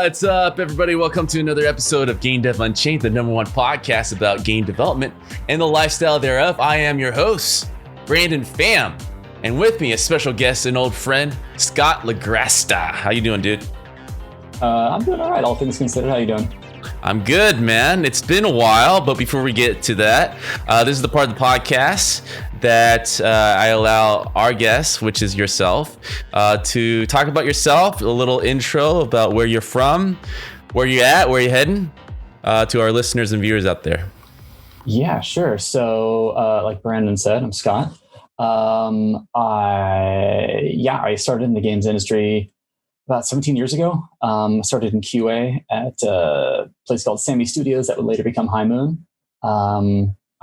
What's up, everybody? Welcome to another episode of Game Dev Unchained, the #1 podcast about game development and the lifestyle thereof. I am your host, Brandon Pham, and with me, a special guest and old friend, Scott Lagrasta. How you doing, dude? I'm doing all right, all things considered. How you doing? I'm good, man. It's been a while, but before we get to that, this is the part of the podcast that I allow our guest, which is yourself, to talk about yourself, a little intro about where you're from, where you're at, where you're heading, to our listeners and viewers out there. Yeah, sure. So, like Brandon said, I'm Scott. I started in the games industry about 17 years ago. I started in QA at a place called Sammy Studios that would later become High Moon.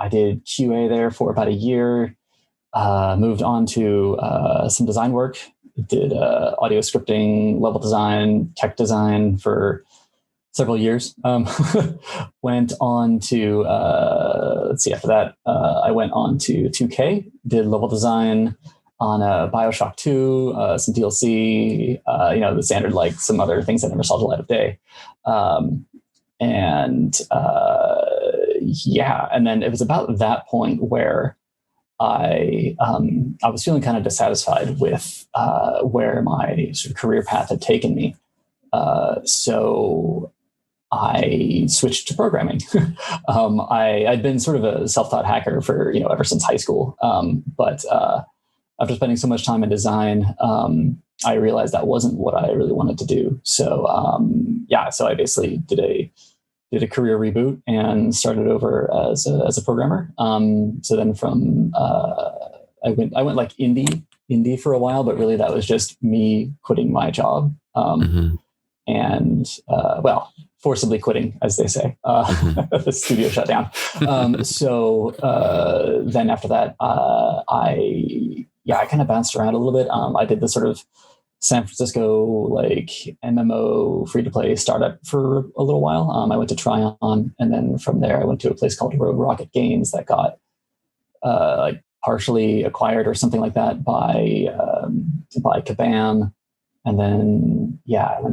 I did QA there for about a year, moved on to some design work, did audio scripting, level design, tech design for several years. Went on to, after that, I went on to 2K, did level design on Bioshock 2, some DLC, the standard, like some other things that never saw the light of day. And then it was about that point where I was feeling kind of dissatisfied with where my sort of career path had taken me. So I switched to programming. I'd been sort of a self-taught hacker for, ever since high school. But after spending so much time in design, I realized that wasn't what I really wanted to do. So, so I basically did a career reboot and started over as a programmer. So then from I went like indie for a while, but really that was just me quitting my job and forcibly quitting, as they say. The studio shut down. Then after that, I kind of bounced around a little bit. I did the sort of San Francisco like MMO free-to-play startup for a little while. I went to Tryon, and then from there I went to a place called Rogue Rocket Games that got partially acquired or something like that by Kabam. And then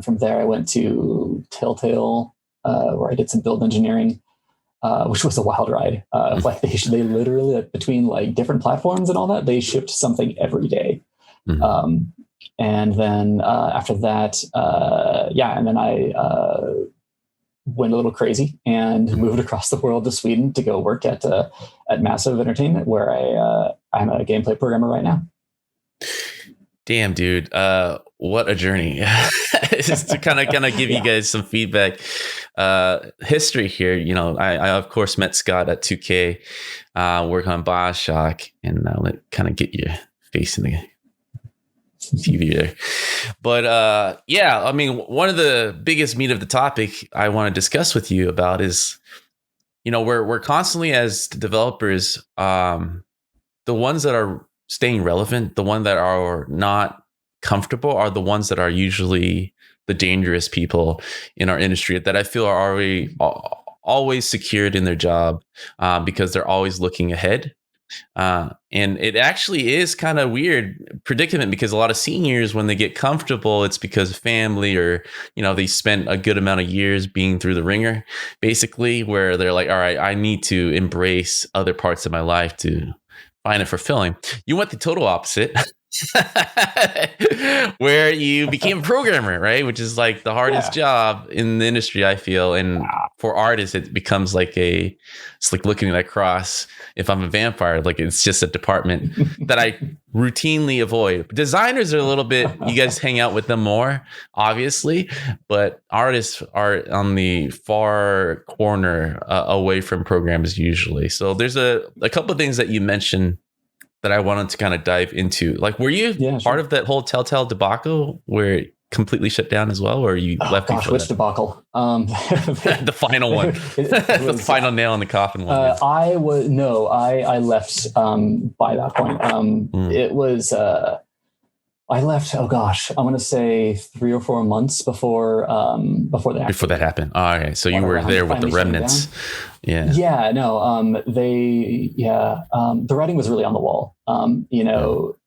from there I went to Telltale, where I did some build engineering, which was a wild ride. Like they literally, between like different platforms and all that, they shipped something every day. And then after that, and then I went a little crazy and moved across the world to Sweden to go work at Massive Entertainment, where I'm a gameplay programmer right now. Damn, dude. What a journey. Just to kind of give you guys some feedback. History here, I of course met Scott at 2K, work on Bioshock, and kind of get your face in the TV there. But one of the biggest meat of the topic I want to discuss with you about is, we're constantly as developers, the ones that are staying relevant, the ones that are not comfortable are the ones that are usually the dangerous people in our industry that I feel are already always secured in their job because they're always looking ahead. And it actually is kind of weird predicament because a lot of seniors, when they get comfortable, it's because of family or, they spent a good amount of years being through the ringer, basically, where they're like, all right, I need to embrace other parts of my life to find it fulfilling. You went the total opposite. Where you became a programmer, right? Which is like the hardest job in the industry, I feel. And for artists, it becomes it's like looking at a cross. If I'm a vampire, like it's just a department that I routinely avoid. Designers are a little bit, you guys hang out with them more, obviously, but artists are on the far corner away from programmers usually. So there's a couple of things that you mentioned that I wanted to kind of dive into. Like, were you part of that whole Telltale debacle where it completely shut down as well, or you left? Gosh, which debacle? The final one, the final nail in the coffin one. I left by that point. It was I left. Oh gosh, I'm gonna say 3 or 4 months before that happened. Oh, okay, so you were there with the remnants. Yeah. Yeah. No. The writing was really on the wall.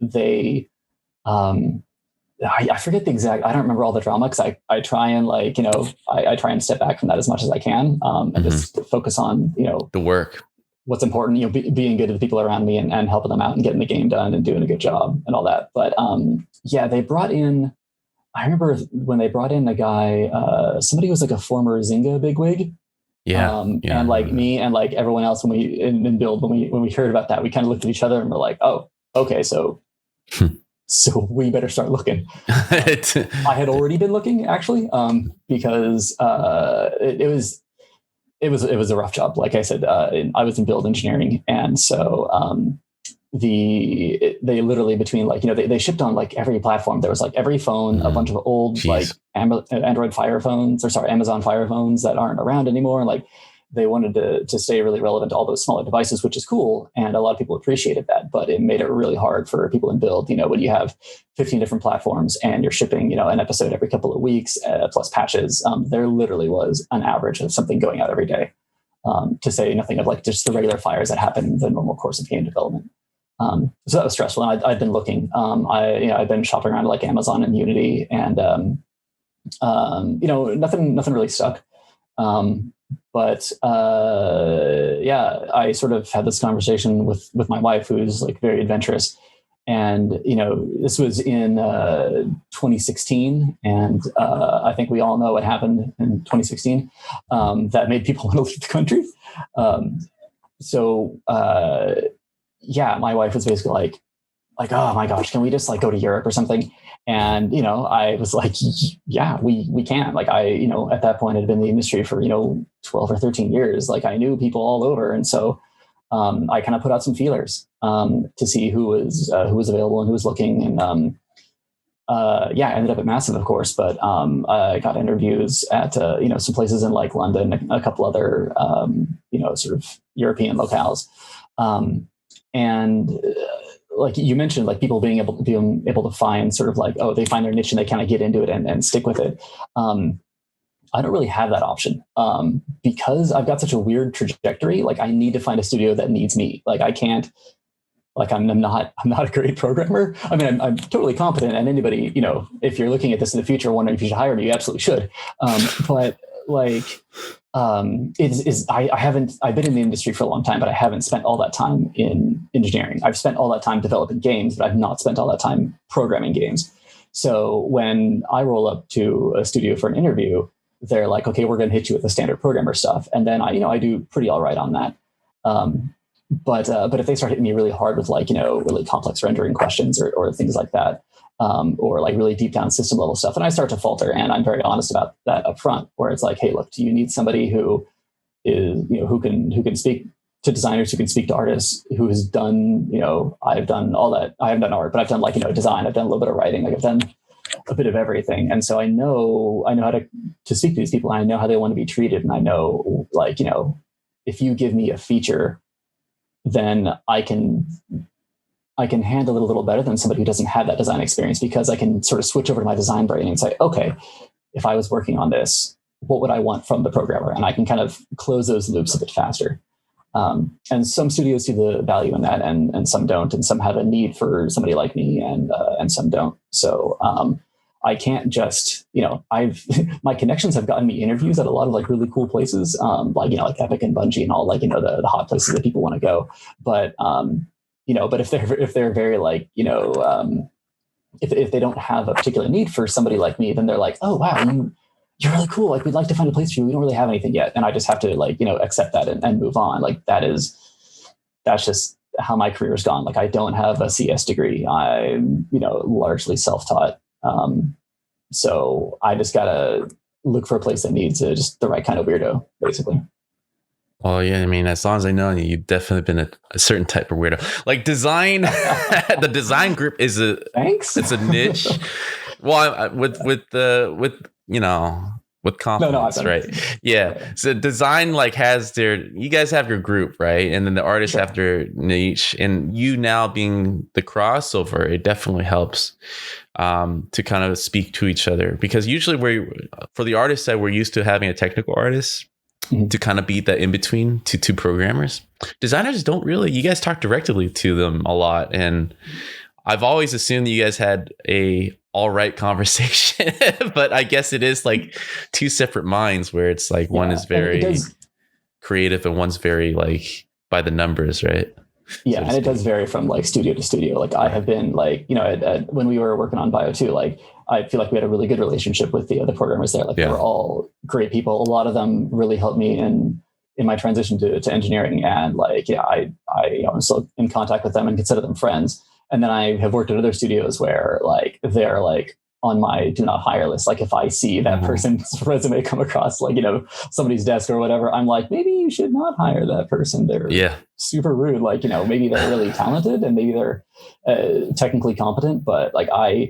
They I forget the exact, I don't remember all the drama because I try and like, I try and step back from that as much as I can, and just focus on, the work, what's important, being good to the people around me and helping them out and getting the game done and doing a good job and all that. But they brought in, I remember when they brought in a guy, somebody who was like a former Zynga bigwig. And like me and like everyone else when we in build, when we heard about that, we kind of looked at each other and we're like, oh, okay, so we better start looking. I had already been looking actually, because it was a rough job. Like I said, I was in build engineering, and so they literally between like they shipped on like every platform. There was like every phone, a bunch of old like Android Fire phones, or sorry, Amazon Fire phones that aren't around anymore. Like they wanted to stay really relevant to all those smaller devices, which is cool, and a lot of people appreciated that. But it made it really hard for people in build. When you have 15 different platforms and you're shipping an episode every couple of weeks plus patches, there literally was an average of something going out every day. To say nothing of like just the regular fires that happen in the normal course of game development. So that was stressful, and I'd been looking. I've been shopping around like Amazon and Unity, and nothing really stuck. But I sort of had this conversation with my wife, who's like very adventurous, and this was in 2016, and I think we all know what happened in 2016 that made people want to leave the country. My wife was basically like, oh my gosh, can we just like go to Europe or something? And, I was like, yeah, we can. Like at that point, I'd been in the industry for, 12 or 13 years. Like I knew people all over. And so I kind of put out some feelers to see who was available and who was looking. And ended up at Massive, of course, but I got interviews at, some places in like London, a couple other, sort of European locales. Like you mentioned, like people being able to find sort of like, oh, they find their niche and they kind of get into it and stick with it. I don't really have that option because I've got such a weird trajectory. Like I need to find a studio that needs me. Like I can't, like I'm not a great programmer. I mean, I'm totally competent, and anybody, if you're looking at this in the future, wondering if you should hire me, you absolutely should. But like, I've been in the industry for a long time, but I haven't spent all that time in engineering. I've spent all that time developing games, but I've not spent all that time programming games. So when I roll up to a studio for an interview, they're like, okay, we're going to hit you with the standard programmer stuff. And then I do pretty all right on that. But if they start hitting me really hard with like, really complex rendering questions or things like that, or like really deep down system level stuff, and I start to falter, and I'm very honest about that up front, where it's like, hey, look, do you need somebody who is, who can speak to designers, who can speak to artists, who has done, I've done all that. I haven't done art, but I've done like, design, I've done a little bit of writing, like I've done a bit of everything. And so I know how to speak to these people, and I know how they want to be treated. And I know, like, if you give me a feature, then I can handle it a little better than somebody who doesn't have that design experience, because I can sort of switch over to my design brain and say, okay, if I was working on this, what would I want from the programmer? And I can kind of close those loops a bit faster. And some studios see the value in that, and some don't, and some have a need for somebody like me, and some don't. So I can't just, my connections have gotten me interviews at a lot of like really cool places, like Epic and Bungie and all, like, the hot places that people want to go. But, but if they're very like, if they don't have a particular need for somebody like me, then they're like, oh, wow, you're really cool. Like, we'd like to find a place for you. We don't really have anything yet. And I just have to like, accept that and move on. Like that's just how my career has gone. Like I don't have a CS degree. I'm, largely self-taught. So I just gotta look for a place that needs just the right kind of weirdo, basically. Well, yeah, I mean, as long as I know you, you've definitely been a certain type of weirdo. Like design, the design group is Thanks. It's a niche. Well, with confidence, right? Yeah. So design like has you guys have your group, right? And then the artists have their niche, and you now being the crossover, it definitely helps to kind of speak to each other, because usually for the artist side, we're used to having a technical artist to kind of be the in between to two programmers. Designers don't really. You guys talk directly to them a lot, and I've always assumed you guys had a all right conversation, but I guess it is like two separate minds where it's like one is very creative and one's very like by the numbers, right? Yeah, and it does vary from like studio to studio. Like I have been like, you know, when we were working on Bio 2, like I feel like we had a really good relationship with the other programmers there. Like they were all great people. A lot of them really helped me in my transition to engineering. And like, yeah, I'm still in contact with them and consider them friends. And then I have worked at other studios where like they're like on my do not hire list. Like if I see that person's resume come across like, you know, somebody's desk or whatever, I'm like, maybe you should not hire that person. They're super rude. Like, you know, maybe they're really talented and maybe they're technically competent, but like I'm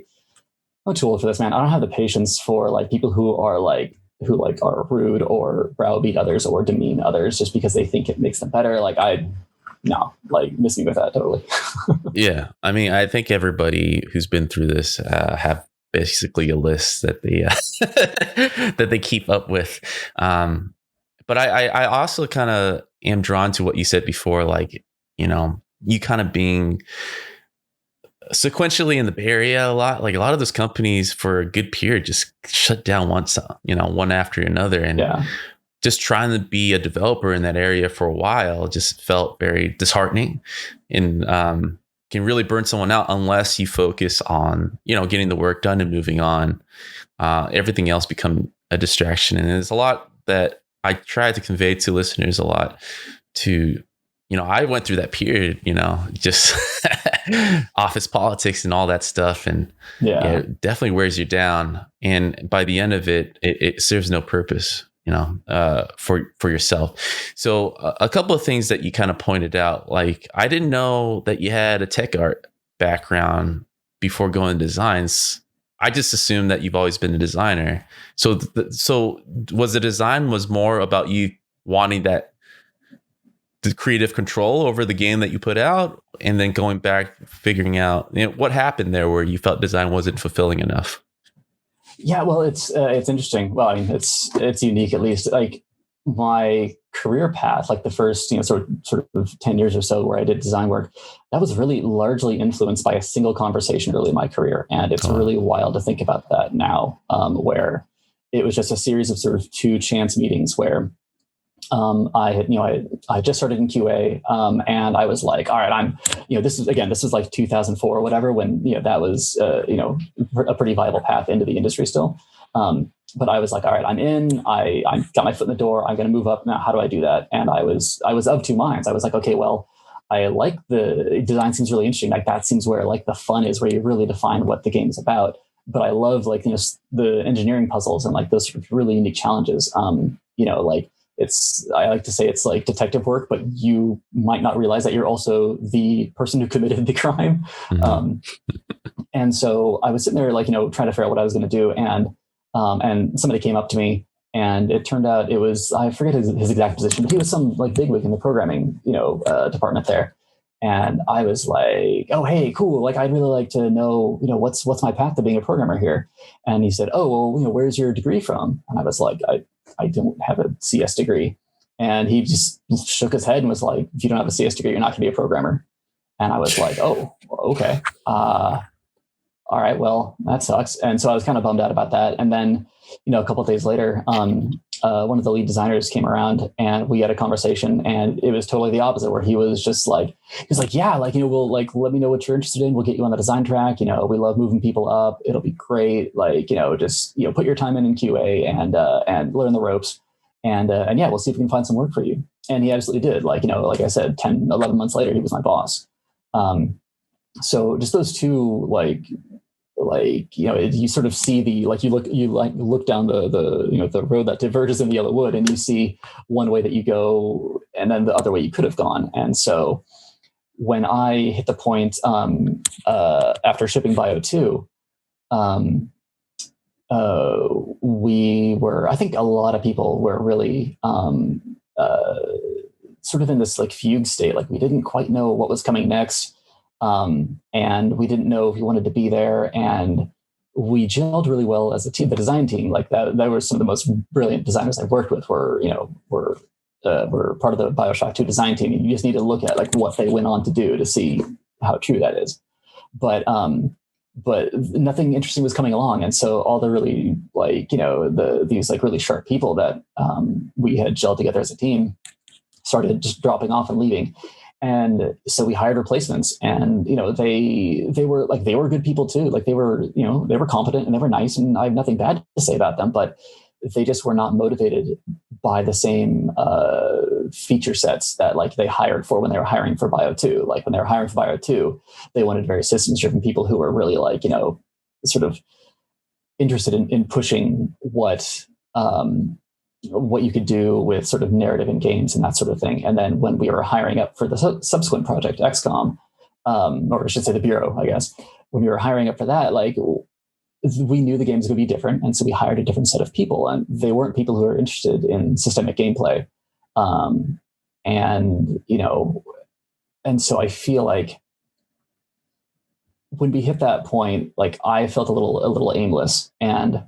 too old for this, man. I don't have the patience for like people who are rude or browbeat others or demean others just because they think it makes them better. Like miss me with that totally. Yeah. I mean, I think everybody who's been through this have basically a list that they that they keep up with. But I also kind of am drawn to what you said before, like, you know, you kind of being sequentially in the Bay Area a lot. Like a lot of those companies for a good period just shut down once, you know, one after another. And just trying to be a developer in that area for a while just felt very disheartening and can really burn someone out unless you focus on, you know, getting the work done and moving on. Everything else become a distraction. And there's a lot that I try to convey to listeners a lot to, you know, I went through that period, you know, just office politics and all that stuff. And it definitely wears you down. And by the end of it, it serves no purpose, you know, for yourself. So a couple of things that you kind of pointed out, like I didn't know that you had a tech art background before going to designs. I just assumed that you've always been a designer. So so was the design was more about you wanting the creative control over the game that you put out, and then going back, figuring out, you know, what happened there where you felt design wasn't fulfilling enough? Yeah, well, it's interesting. Well, I mean, it's unique, at least. Like my career path, like the first, you know, sort of 10 years or so where I did design work, that was really largely influenced by a single conversation early in my career. And it's really wild to think about that now, where it was just a series of sort of two chance meetings where I just started in QA, and I was like, all right, this is like 2004 or whatever, when, you know, that was, a pretty viable path into the industry still. But I was like, all right, I'm in, I got my foot in the door. I'm going to move up now. How do I do that? And I was of two minds. I was like, okay, well, I like the design seems really interesting. Like that seems where like the fun is, where you really define what the game is about. But I love like, you know, the engineering puzzles and like those sort of really unique challenges. I like to say it's like detective work, but you might not realize that you're also the person who committed the crime. And so I was sitting there, like, you know, trying to figure out what I was going to do. And somebody came up to me, and it turned out it was, I forget his exact position, but he was some like bigwig in the programming, department there. And I was like, oh, hey, cool. Like, I'd really like to know, you know, what's my path to being a programmer here? And he said, oh, well, you know, where's your degree from? And I was like, I don't have a CS degree. And he just shook his head and was like, if you don't have a CS degree, you're not going to be a programmer. And I was like, oh, okay. All right, well, that sucks. And so I was kind of bummed out about that. And then, you know, a couple of days later, one of the lead designers came around and we had a conversation, and it was totally the opposite, where he was like, yeah, like, you know, we'll like, let me know what you're interested in. We'll get you on the design track. You know, we love moving people up. It'll be great. Like, you know, just, you know, put your time in QA and learn the ropes. And yeah, we'll see if we can find some work for you. And he absolutely did. Like, you know, like I said, 10, 11 months later, he was my boss. So just those two, like, you know, you sort of see you look down the you know, the road that diverges in the yellow wood, and you see one way that you go and then the other way you could have gone. And so when I hit the point after shipping Bio 2, I think a lot of people were really sort of in this like fugue state. Like we didn't quite know what was coming next. And we didn't know if we wanted to be there, and we gelled really well as a team. The design team, like that were some of the most brilliant designers I've worked with. Were part of the Bioshock 2 design team. And you just need to look at like what they went on to do to see how true that is. But nothing interesting was coming along, and so all the really these really sharp people that we had gelled together as a team started just dropping off and leaving. And so we hired replacements, and they were good people too. Like they were competent and they were nice, and I have nothing bad to say about them, but they just were not motivated by the same feature sets that like they hired for when they were hiring for Bio 2. Like when they were hiring for Bio 2, they wanted very systems driven people who were really sort of interested in pushing what you could do with sort of narrative in games and that sort of thing. And then when we were hiring up for the subsequent project, XCOM, or I should say the Bureau, I guess, when we were hiring up for that, like we knew the games would be different. And so we hired a different set of people, and they weren't people who were interested in systemic gameplay. And so I feel like when we hit that point, like I felt a little aimless, and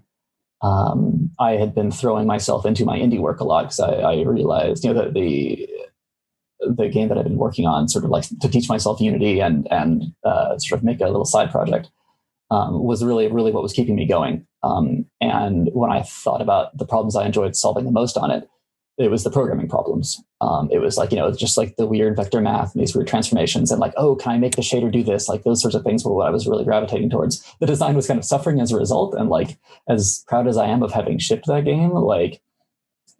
I had been throwing myself into my indie work a lot because I realized, that the game that I've been working on, sort of like to teach myself Unity and sort of make a little side project, was really what was keeping me going. And when I thought about the problems I enjoyed solving the most on it, it was the programming problems. It was like, just like the weird vector math and these weird transformations and like, oh, can I make the shader do this? Like those sorts of things were what I was really gravitating towards. The design was kind of suffering as a result. And like, as proud as I am of having shipped that game, like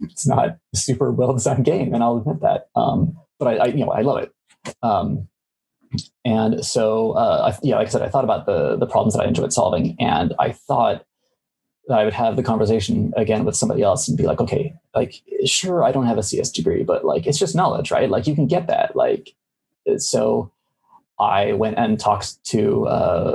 it's not a super well-designed game, and I'll admit that. But I love it. And so, like I said, I thought about the problems that I enjoyed solving, and I thought that I would have the conversation again with somebody else and be like, okay, like, sure, I don't have a CS degree, but like, it's just knowledge, right? Like you can get that. Like, so I went and talked to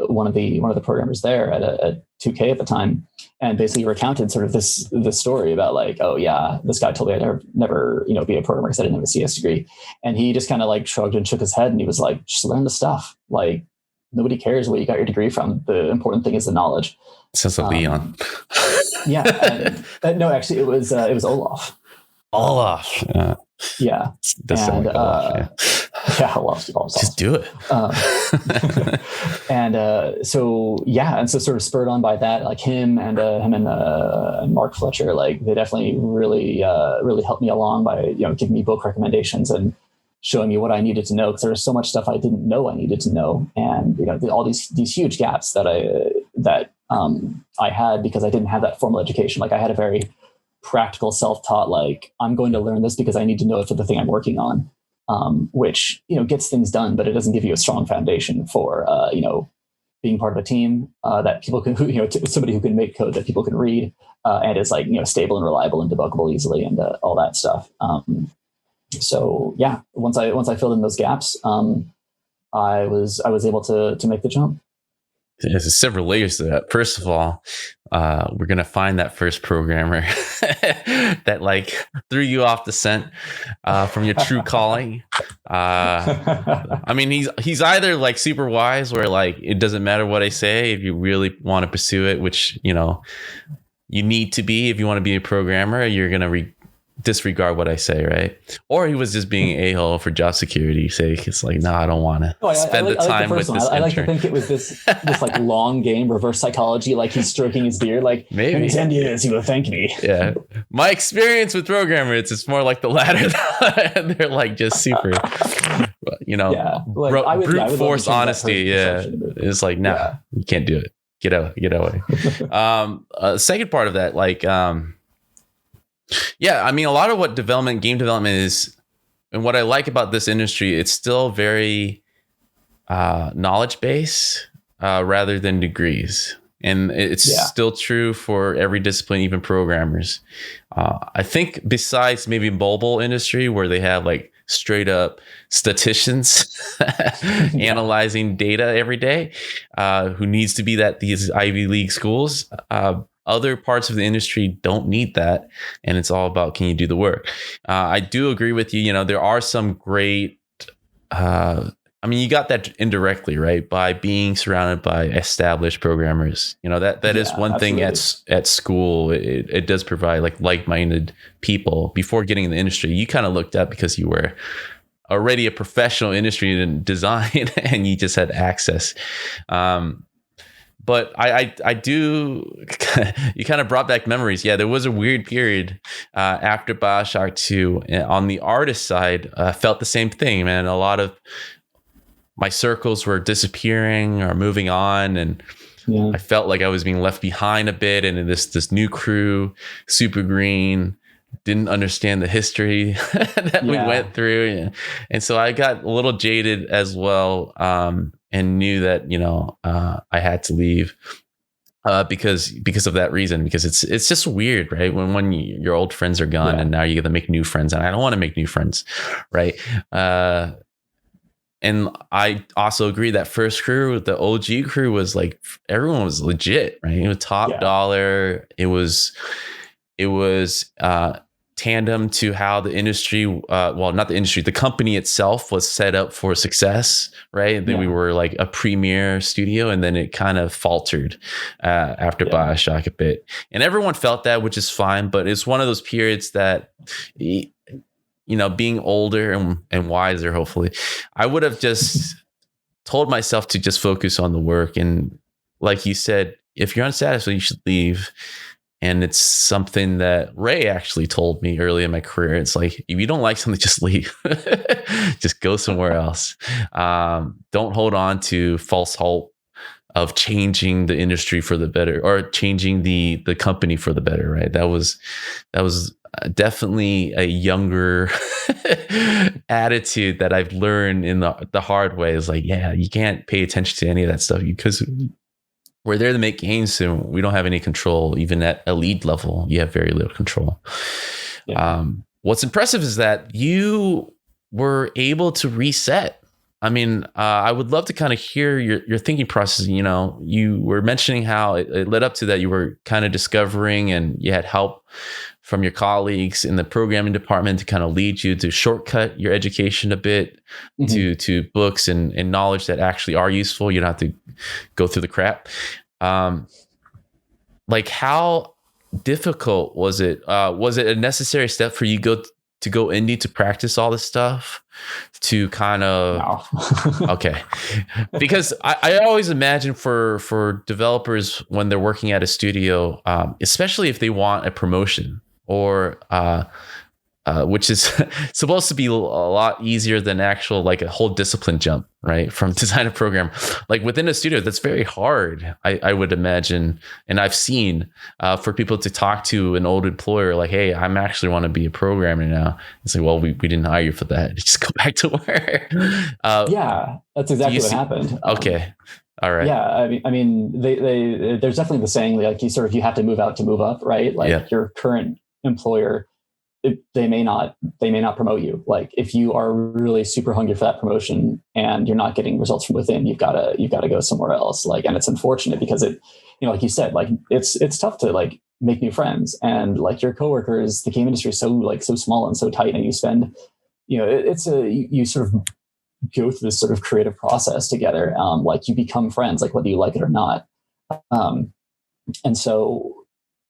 one of the programmers there at 2K at the time, and basically recounted sort of this story about like, oh yeah, this guy told me I'd never be a programmer because I didn't have a CS degree. And he just kind of like shrugged and shook his head, and he was like, just learn the stuff. Like nobody cares where you got your degree from. The important thing is the knowledge. Sounds like Leon. Yeah. No, actually it was Olaf. Olaf. Yeah. And Olaf, yeah, Olaf's just do it. And so sort of spurred on by that, like him and Mark Fletcher, like they definitely really helped me along by giving me book recommendations and showing me what I needed to know, because there was so much stuff I didn't know I needed to know, and all these huge gaps that I had because I didn't have that formal education. Like I had a very practical, self-taught, like I'm going to learn this because I need to know it for the thing I'm working on, which gets things done, but it doesn't give you a strong foundation for being part of a team that people can, somebody who can make code that people can read and is like stable and reliable and debuggable easily and all that stuff. So yeah, once I filled in those gaps, I was able to make the jump. There's several layers to that. First of all, we're gonna find that first programmer that like threw you off the scent from your true calling. I mean, he's either like super wise, where like it doesn't matter what I say if you really want to pursue it, which you need to be if you want to be a programmer. You're gonna disregard what I say, right? Or he was just being a-hole for job security's sake. It's like, no, I don't want to spend the time with this I like to think it was this like long game reverse psychology, like he's stroking his beard, like maybe in 10 years he will thank me. Yeah, my experience with programmers, it's more like the latter. They're like just super brute force honesty. Yeah, it's like, nah, you can't do it. Get away. Second part of that, like yeah, I mean, a lot of what game development is, and what I like about this industry, it's still very knowledge based rather than degrees. And it's still true for every discipline, even programmers. I think besides maybe mobile industry, where they have like straight up statisticians analyzing data every day, who needs to be these Ivy League schools. Other parts of the industry don't need that, and it's all about, can you do the work? I do agree with you. There are some great. I mean, you got that indirectly, right? By being surrounded by established programmers. That is one thing at school. It does provide like-minded people. Before getting in the industry, you kind of looked up because you were already a professional industry in design, and you just had access. But I do, you kind of brought back memories. Yeah, there was a weird period after Bioshock 2 on the artist side. Felt the same thing, man. A lot of my circles were disappearing or moving on, and I felt like I was being left behind a bit. And this new crew, super green, didn't understand the history that we went through, and so I got a little jaded as well. And knew that I had to leave because of that reason. Because it's just weird, right? When your old friends are gone, and now you got to make new friends, and I don't want to make new friends, right? And I also agree that first crew, the OG crew, was like everyone was legit, right? It was top dollar. It was tandem to how the industry, not the industry, the company itself was set up for success, right? And then we were like a premier studio, and then it kind of faltered after Bioshock a bit. And everyone felt that, which is fine, but it's one of those periods that, being older and wiser, hopefully, I would have just told myself to just focus on the work. And like you said, if you're unsatisfied, you should leave. And it's something that Ray actually told me early in my career. It's like, if you don't like something, just leave. Just go somewhere else. Don't hold on to false hope of changing the industry for the better, or changing the company for the better, right? That was definitely a younger attitude that I've learned in the hard way. Is like, you can't pay attention to any of that stuff because we're there to make games, and we don't have any control. Even at a lead level, you have very little control. What's impressive is that you were able to reset. I mean, I would love to kind of hear your thinking process. You were mentioning how it led up to that. You were kind of discovering, and you had help from your colleagues in the programming department to kind of lead you to shortcut your education a bit to books and knowledge that actually are useful. You don't have to go through the crap. Like, how difficult was it? Was it a necessary step for you to go indie to practice all this stuff? To kind of okay, because I always imagine for developers when they're working at a studio, especially if they want a promotion or which is supposed to be a lot easier than actual, like a whole discipline jump, right? From design to program, like within a studio, that's very hard. I would imagine. And I've seen for people to talk to an old employer, like, hey, I'm actually want to be a programmer now. It's like, well, we didn't hire you for that. Just go back to work. That's exactly what happened. Okay. All right. Yeah. I mean, they there's definitely the saying, like, you have to move out to move up, right? Like your current employer, they may not promote you. Like, if you are really super hungry for that promotion and you're not getting results from within, you've got to go somewhere else. Like, and it's unfortunate because it, like you said, like it's tough to like make new friends, and like your coworkers, the game industry is so small and so tight, and you spend, you sort of go through this sort of creative process together. Like, you become friends, like whether you like it or not. And so,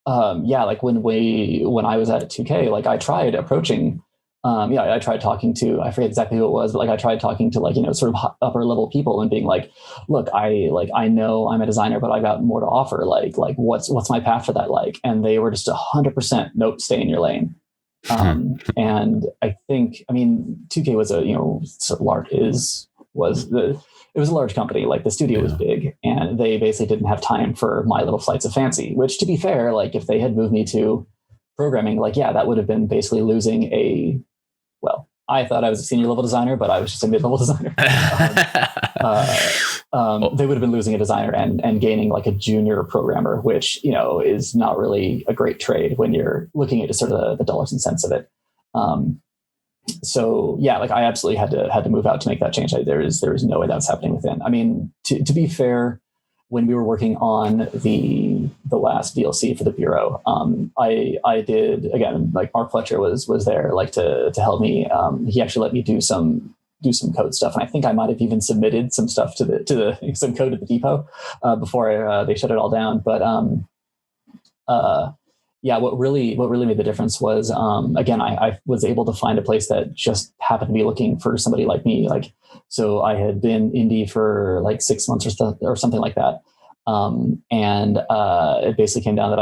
like when I was at 2K, like I tried approaching, I tried talking to, I forget exactly who it was, but like I tried talking to, like, sort of upper level people and being like, look, I know I'm a designer, but I got more to offer. Like what's my path for that? Like, and they were just 100% nope, stay in your lane. And I think, 2K was it was a large company. Like, the studio was big, and they basically didn't have time for my little flights of fancy, which, to be fair, like if they had moved me to programming, like, that would have been basically losing I thought I was a senior level designer, but I was just a mid-level designer. They would have been losing a designer and gaining like a junior programmer, which, is not really a great trade when you're looking at just sort of the dollars and cents of it. So like I absolutely had to move out to make that change. There is no way that was happening within. I mean, to be fair, when we were working on the last DLC for the Bureau, I did, again, like Mark Fletcher was there, like to help me. He actually let me do some code stuff, and I think I might have even submitted some stuff to some code at the depot before they shut it all down. But yeah, what really made the difference was, again, I was able to find a place that just happened to be looking for somebody like me. Like, so I had been indie for like 6 months or something like that. And it basically came down that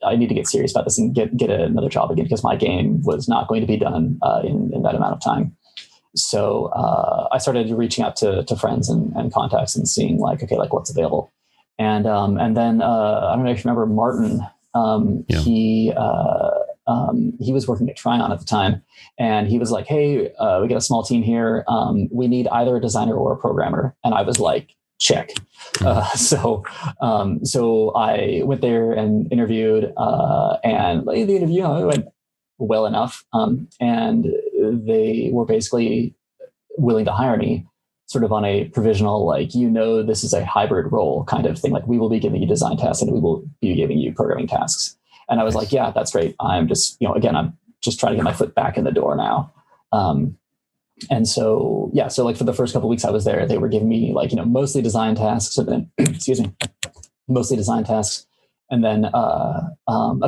I need to get serious about this and get another job again, because my game was not going to be done in that amount of time. So I started reaching out to friends and contacts and seeing like, okay, like what's available. And then I don't know if you remember Martin. Yeah. He was working at Tryon at the time, and he was like, "Hey, we got a small team here. We need either a designer or a programmer." And I was like, "Check." So I went there and interviewed, and the interview went well enough, and they were basically willing to hire me, sort of on a provisional, like, this is a hybrid role kind of thing. Like, we will be giving you design tasks and we will be giving you programming tasks. And I was like, yeah, that's great. I'm just, again, I'm just trying to get my foot back in the door now. And so, yeah, so like for the first couple of weeks I was there, they were giving me like, mostly design tasks, and then, mostly design tasks. And then a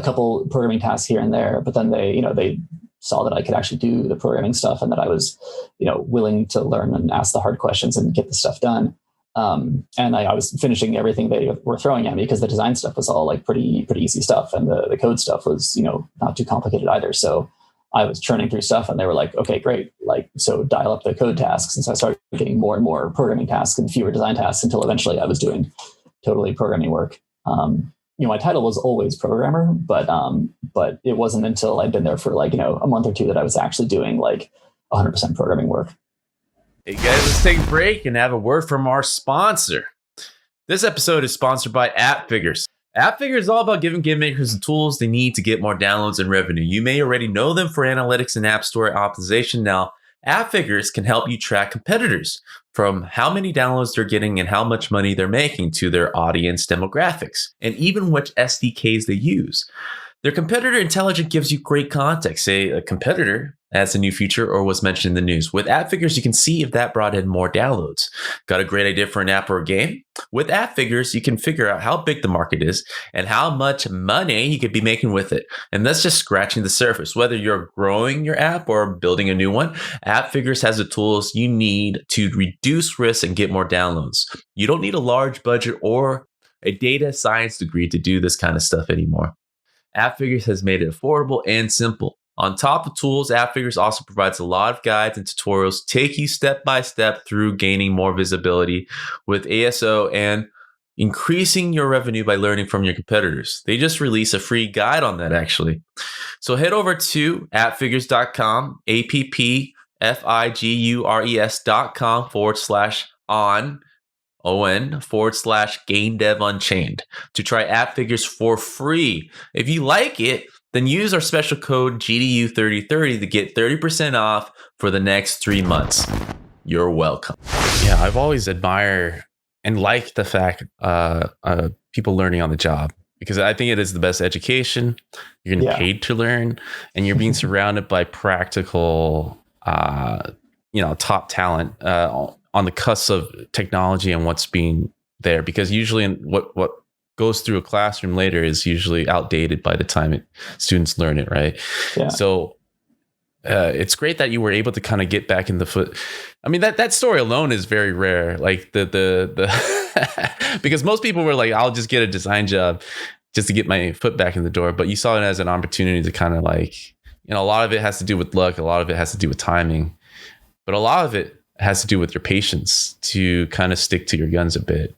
couple programming tasks here and there. But then they saw that I could actually do the programming stuff, and that I was, willing to learn and ask the hard questions and get the stuff done. And I was finishing everything they were throwing at me, because the design stuff was all like pretty easy stuff, and the code stuff was, not too complicated either. So I was churning through stuff, and they were like, okay, great. Like, so dial up the code tasks. And so I started getting more and more programming tasks and fewer design tasks, until eventually I was doing totally programming work. My title was always programmer, but it wasn't until I'd been there for like, a month or two that I was actually doing like 100% programming work. Hey guys, let's take a break and have a word from our sponsor. This episode is sponsored by Appfigures. Appfigures is all about giving game makers the tools they need to get more downloads and revenue. You may already know them for analytics and app store optimization. Now, Appfigures can help you track competitors, from how many downloads they're getting and how much money they're making, to their audience demographics, and even which SDKs they use. Their competitor intelligence gives you great context. Say a competitor adds a new feature or was mentioned in the news. With Appfigures, you can see if that brought in more downloads. Got a great idea for an app or a game? With Appfigures, you can figure out how big the market is and how much money you could be making with it. And that's just scratching the surface. Whether you're growing your app or building a new one, Appfigures has the tools you need to reduce risk and get more downloads. You don't need a large budget or a data science degree to do this kind of stuff anymore. Appfigures has made it affordable and simple. On top of tools, Appfigures also provides a lot of guides and tutorials to take you step by step through gaining more visibility with ASO and increasing your revenue by learning from your competitors. They just released a free guide on that, actually. So head over to appfigures.com, appfigures.com/on/game dev unchained to try Appfigures for free. If you like it, then use our special code GDU3030 to get 30% off for the next 3 months. You're welcome. Yeah, I've always admired and liked the fact people learning on the job, because I think it is the best education. You're getting paid to learn, and you're being surrounded by practical, top talent on the cusp of technology and what's being there. Because usually what goes through a classroom later is usually outdated by the time students learn it, right? Yeah. So it's great that you were able to kind of get back in the foot. I mean, that story alone is very rare. Like the because most people were like, I'll just get a design job just to get my foot back in the door. But you saw it as an opportunity to kind of like, a lot of it has to do with luck. A lot of it has to do with timing, but a lot of it has to do with your patience to kind of stick to your guns a bit.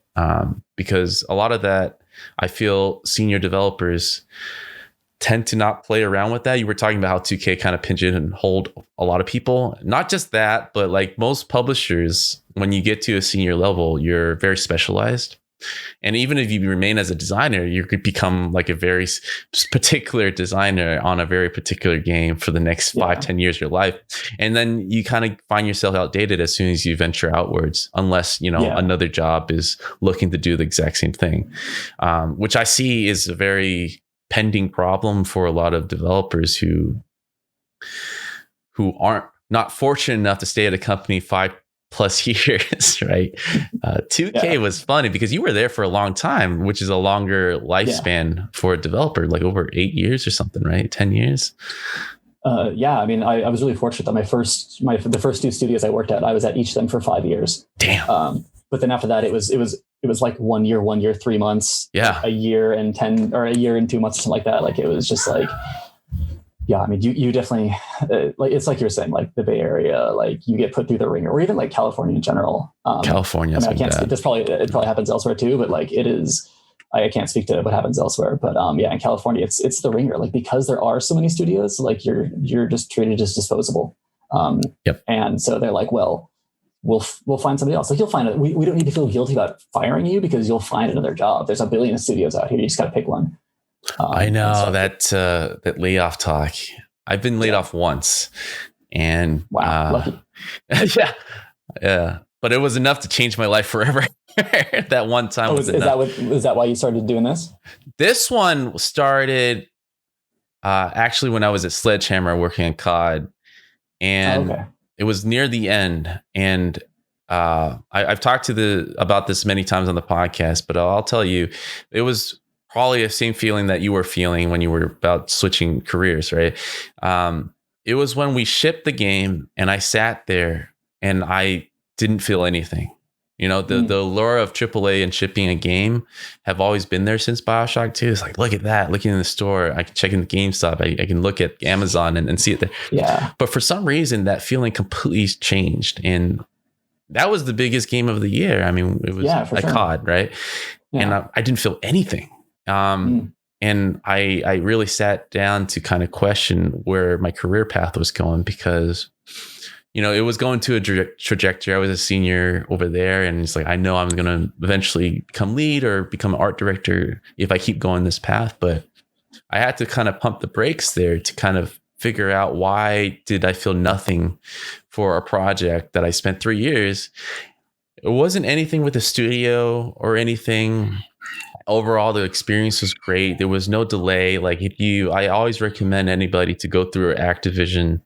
Because a lot of that, I feel senior developers tend to not play around with that. You were talking about how 2K kind of pigeonholed a lot of people. Not just that, but like most publishers, when you get to a senior level, you're very specialized. And even if you remain as a designer, you could become like a very particular designer on a very particular game for the next 5-10 years of your life. And then you kind of find yourself outdated as soon as you venture outwards, unless, another job is looking to do the exact same thing, which I see is a very pending problem for a lot of developers who aren't not fortunate enough to stay at a company 5 plus years, right? 2K was funny because you were there for a long time, which is a longer lifespan for a developer, like over 8 years or something, right? 10 years. I mean, I was really fortunate that the first two studios I worked at, I was at each of them for 5 years. Damn. But then after that, it was like 1 year, 3 months, a year and 10, or a year and 2 months, something like that. Like it was just like, yeah, I mean, you definitely like, it's like you're saying, like the Bay Area, like you get put through the ringer, or even like California in general. California. I mean, I can't speak, it probably happens elsewhere too, but like it is, I can't speak to what happens elsewhere, but in California, it's the ringer, like because there are so many studios, like you're just treated as disposable. And so they're like, well, we'll find somebody else. Like you'll find it. We don't need to feel guilty about firing you because you'll find another job. There's a billion studios out here. You just got to pick one. I know that layoff talk. I've been laid off once, and lucky. yeah. But it was enough to change my life forever. That one time is that why you started doing this? This one started actually when I was at Sledgehammer working on COD, and it was near the end. And I've talked about this many times on the podcast, but I'll tell you, it was probably the same feeling that you were feeling when you were about switching careers, right? It was when we shipped the game, and I sat there and I didn't feel anything. You know, the lure of AAA and shipping a game have always been there since Bioshock 2. It's like, look at that, looking in the store. I can check in the GameStop. I can look at Amazon and see it there. Yeah. But for some reason, that feeling completely changed. And that was the biggest game of the year. I mean, it was COD, right? Yeah. And I didn't feel anything. And I really sat down to kind of question where my career path was going, because you know, it was going to a trajectory. I was a senior over there, and it's like, I know I'm going to eventually become lead or become an art director if I keep going this path. But I had to kind of pump the brakes there to kind of figure out, why did I feel nothing for a project that I spent 3 years? It wasn't anything with the studio or anything. Overall, the experience was great. There was no delay. Like I always recommend anybody to go through Activision.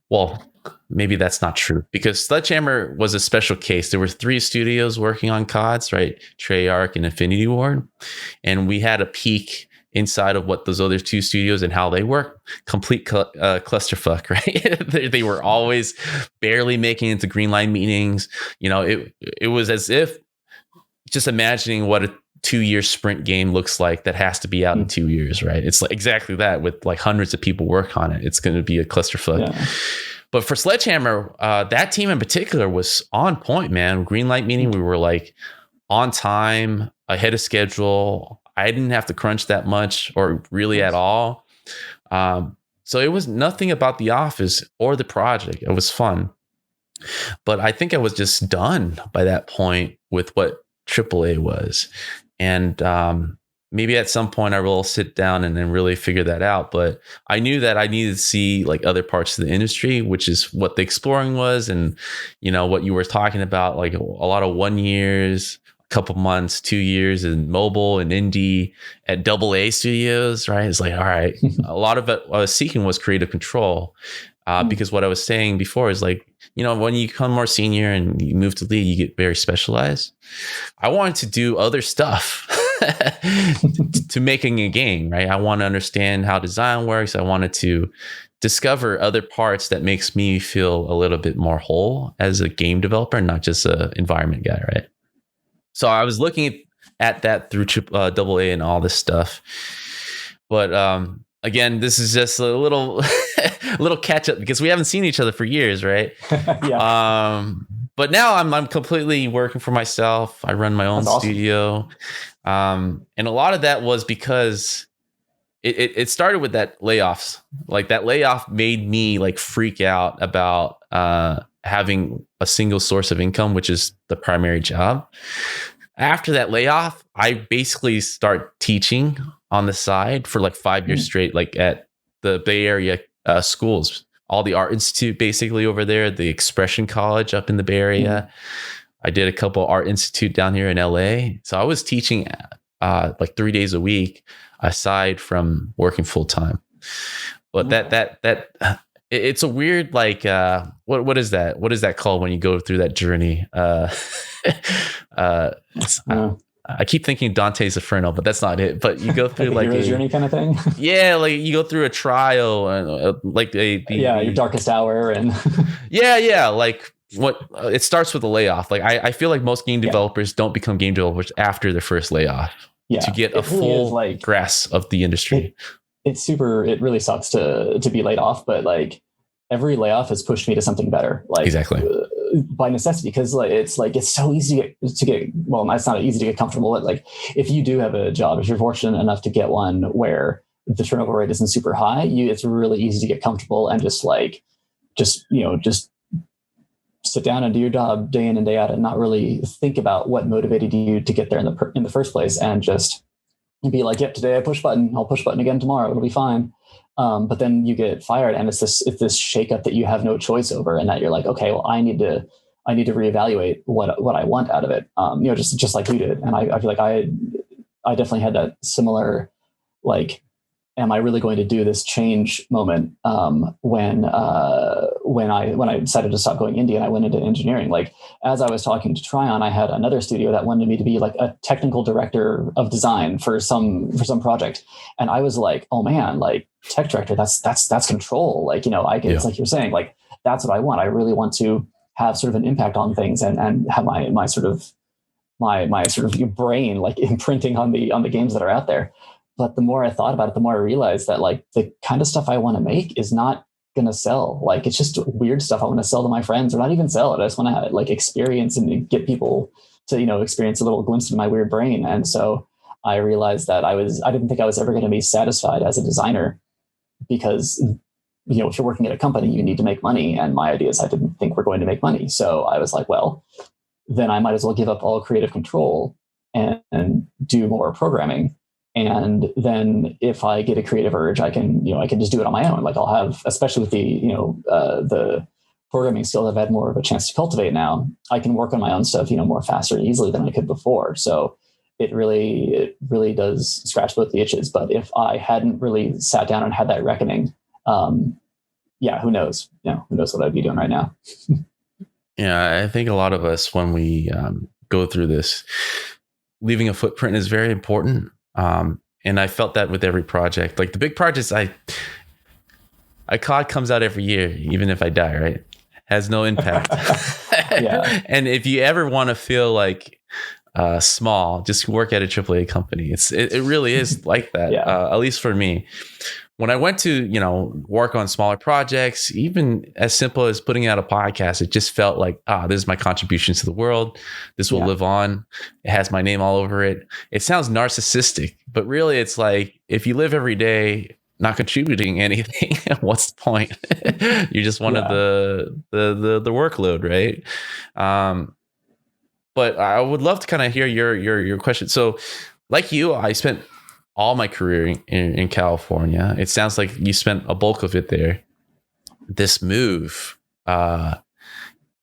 Well, maybe that's not true, because Sledgehammer was a special case. There were 3 studios working on CODs, right? Treyarch and Infinity Ward. And we had a peek inside of what those other 2 studios and how they work. Complete clusterfuck, right? They were always barely making it to green line meetings. You know, it was as if just imagining what a 2-year sprint game looks like that has to be out in 2 years, right? It's like exactly that, with like hundreds of people work on it. It's going to be a clusterfuck. Yeah. But for Sledgehammer, that team in particular was on point, man. Greenlight meeting, we were like on time, ahead of schedule. I didn't have to crunch that much, or really at all. So it was nothing about the office or the project. It was fun. But I think I was just done by that point with what AAA was. And maybe at some point I will sit down and then really figure that out. But I knew that I needed to see like other parts of the industry, which is what the exploring was. And, you know, what you were talking about, like a lot of 1 years, a couple months, 2 years in mobile and indie at AA studios, right? It's like, all right, a lot of it I was seeking was creative control. Because what I was saying before is like, you know, when you become more senior and you move to lead, you get very specialized. I wanted to do other stuff to making a game, right? I want to understand how design works. I wanted to discover other parts that makes me feel a little bit more whole as a game developer, not just an environment guy, right? So I was looking at that through AA and all this stuff. But again, this is just a little little catch up, because we haven't seen each other for years, right? Yeah. But now I'm completely working for myself. I run my own studio. And a lot of that was because it started with that layoffs. Like that layoff made me like freak out about having a single source of income, which is the primary job. After that layoff, I basically start teaching on the side for like 5 years straight, like at the Bay Area schools, all the Art Institute basically over there, the Expression College up in the Bay Area. I did a couple Art Institute down here in LA. So I was teaching like 3 days a week aside from working full time. But that it's a weird, like, what is that? What is that called when you go through that journey? It's, I keep thinking Dante's Inferno, but that's not it. But you go through like a hero's journey kind of thing. Yeah, like you go through a trial and like your darkest hour and yeah, like what it starts with a layoff. Like I feel like most game developers don't become game developers after their first layoff to get a full grasp of the industry. It really sucks to be laid off, but like every layoff has pushed me to something better. Like exactly. By necessity, because it's so easy to get well, it's not easy to get comfortable, but like if you do have a job, if you're fortunate enough to get one where the turnover rate isn't super high, it's really easy to get comfortable and just sit down and do your job day in and day out and not really think about what motivated you to get there in the first place, and just be like, yep, today I push button, I'll push button again tomorrow, it'll be fine. But then you get fired, and it's this shakeup that you have no choice over, and that you're like, okay, well, I need to reevaluate what I want out of it. Just like you did, and I feel like I definitely had that similar, like, am I really going to do this change moment when I decided to stop going indie and I went into engineering. Like, as I was talking to Tryon, I had another studio that wanted me to be like a technical director of design for some project, and I was like, oh man, like tech director, that's control. Like, I can. It's like you're saying, like that's what I want. I really want to have sort of an impact on things and have my sort of brain like imprinting on the games that are out there. But the more I thought about it, the more I realized that like the kind of stuff I want to make is not going to sell. Like, it's just weird stuff I want to sell to my friends, or not even sell it. I just want to like experience and get people to, experience a little glimpse of my weird brain. And so I realized that I didn't think I was ever going to be satisfied as a designer, because, if you're working at a company, you need to make money. And my idea is I didn't think we're going to make money. So I was like, well, then I might as well give up all creative control and do more programming. And then if I get a creative urge, I can just do it on my own. Like I'll have, especially with the programming skill that I've had more of a chance to cultivate now, I can work on my own stuff, more faster and easily than I could before. So it really does scratch both the itches. But if I hadn't really sat down and had that reckoning, who knows? Who knows what I'd be doing right now? Yeah, I think a lot of us, when we go through this, leaving a footprint is very important. And I felt that with every project. Like the big projects, COD comes out every year, even if I die, right? Has no impact. Yeah. And if you ever want to feel like small, just work at a AAA company. It really is like that. Yeah. At least for me. When I went to, work on smaller projects, even as simple as putting out a podcast, it just felt like, this is my contribution to the world. This will live on. It has my name all over it. It sounds narcissistic, but really it's like, if you live every day not contributing anything, what's the point? You're just one of the workload, right? But I would love to kind of hear your question. So like you, I spent all my career in California. It sounds like you spent a bulk of it there. This move,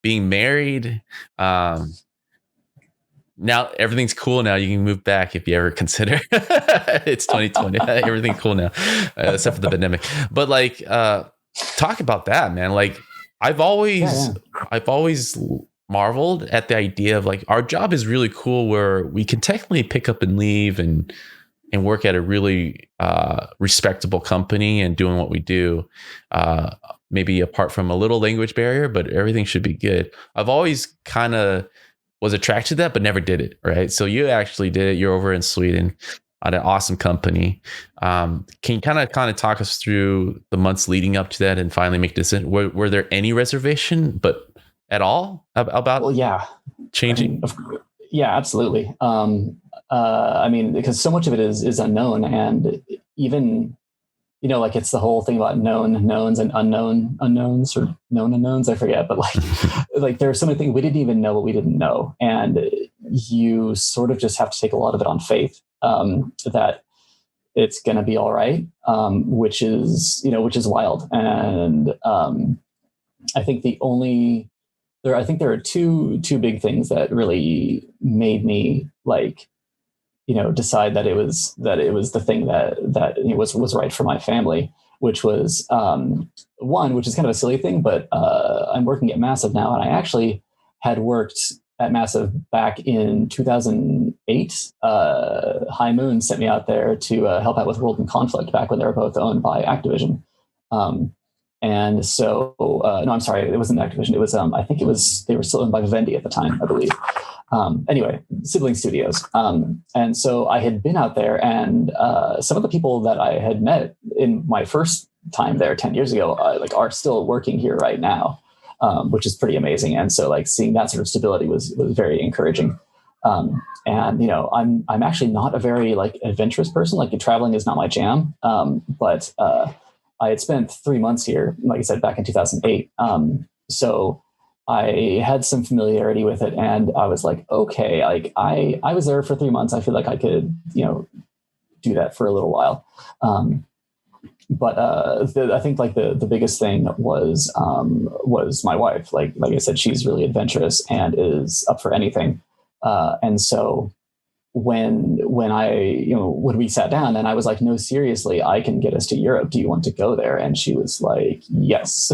being married, now everything's cool. Now you can move back if you ever consider. It's 2020. Everything's cool now, except for the pandemic. But like, talk about that, man. Like, I've always marveled at the idea of like, our job is really cool, where we can technically pick up and leave and work at a really respectable company and doing what we do, maybe apart from a little language barrier, but everything should be good. I've always kind of was attracted to that, but never did it, right? So you actually did it. You're over in Sweden at an awesome company. Can you kind of talk us through the months leading up to that and finally make this in? Were there any reservation, but at all about changing? Yeah, absolutely. Because so much of it is unknown, and even, like it's the whole thing about known knowns and unknown unknowns, or known unknowns. I forget, but like there are so many things we didn't even know what we didn't know, and you sort of just have to take a lot of it on faith that it's going to be all right, which is wild. And I think there are two big things that really made me decide that it was the thing that was right for my family. which was one, which is kind of a silly thing, but I'm working at Massive now, and I actually had worked at Massive back in 2008. High Moon sent me out there to help out with World in Conflict back when they were both owned by Activision. And so, no, I'm sorry, it wasn't Activision. It was, I think they were still owned by Vivendi at the time, I believe. Anyway, sibling studios. And so I had been out there, and some of the people that I had met in my first time there 10 years ago, are still working here right now, which is pretty amazing. And so like seeing that sort of stability was very encouraging. And I'm actually not a very like adventurous person. Like traveling is not my jam. But I had spent 3 months here, like I said, back in 2008. So I had some familiarity with it, and I was like, okay, like I was there for 3 months. I feel like I could, do that for a little while. But I think like the biggest thing was my wife. Like I said, she's really adventurous and is up for anything. And so when we sat down, and I was like, no, seriously, I can get us to Europe. Do you want to go there? And she was like, yes.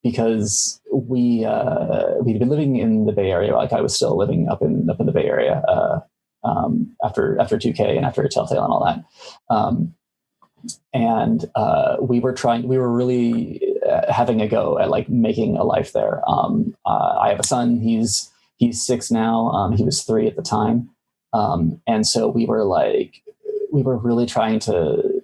Because we'd been living in the Bay Area. Like I was still living up in the Bay Area after 2K and after Telltale and all that. And we were really having a go at like making a life there. I have a son. He's 6 now. He was 3 at the time. And so we were really trying to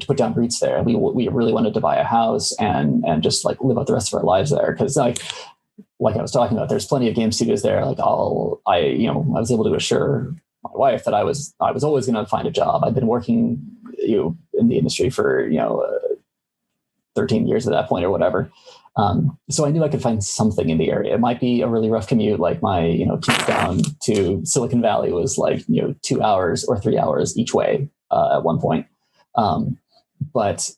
put down roots there. And we really wanted to buy a house and just like live out the rest of our lives there. Cause like I was talking about, there's plenty of game studios there. Like I was able to assure my wife that I was always going to find a job. I'd been working, in the industry for, 13 years at that point or whatever. So I knew I could find something in the area. It might be a really rough commute. Like my, commute down to Silicon Valley was like, 2 hours or 3 hours each way at one point. But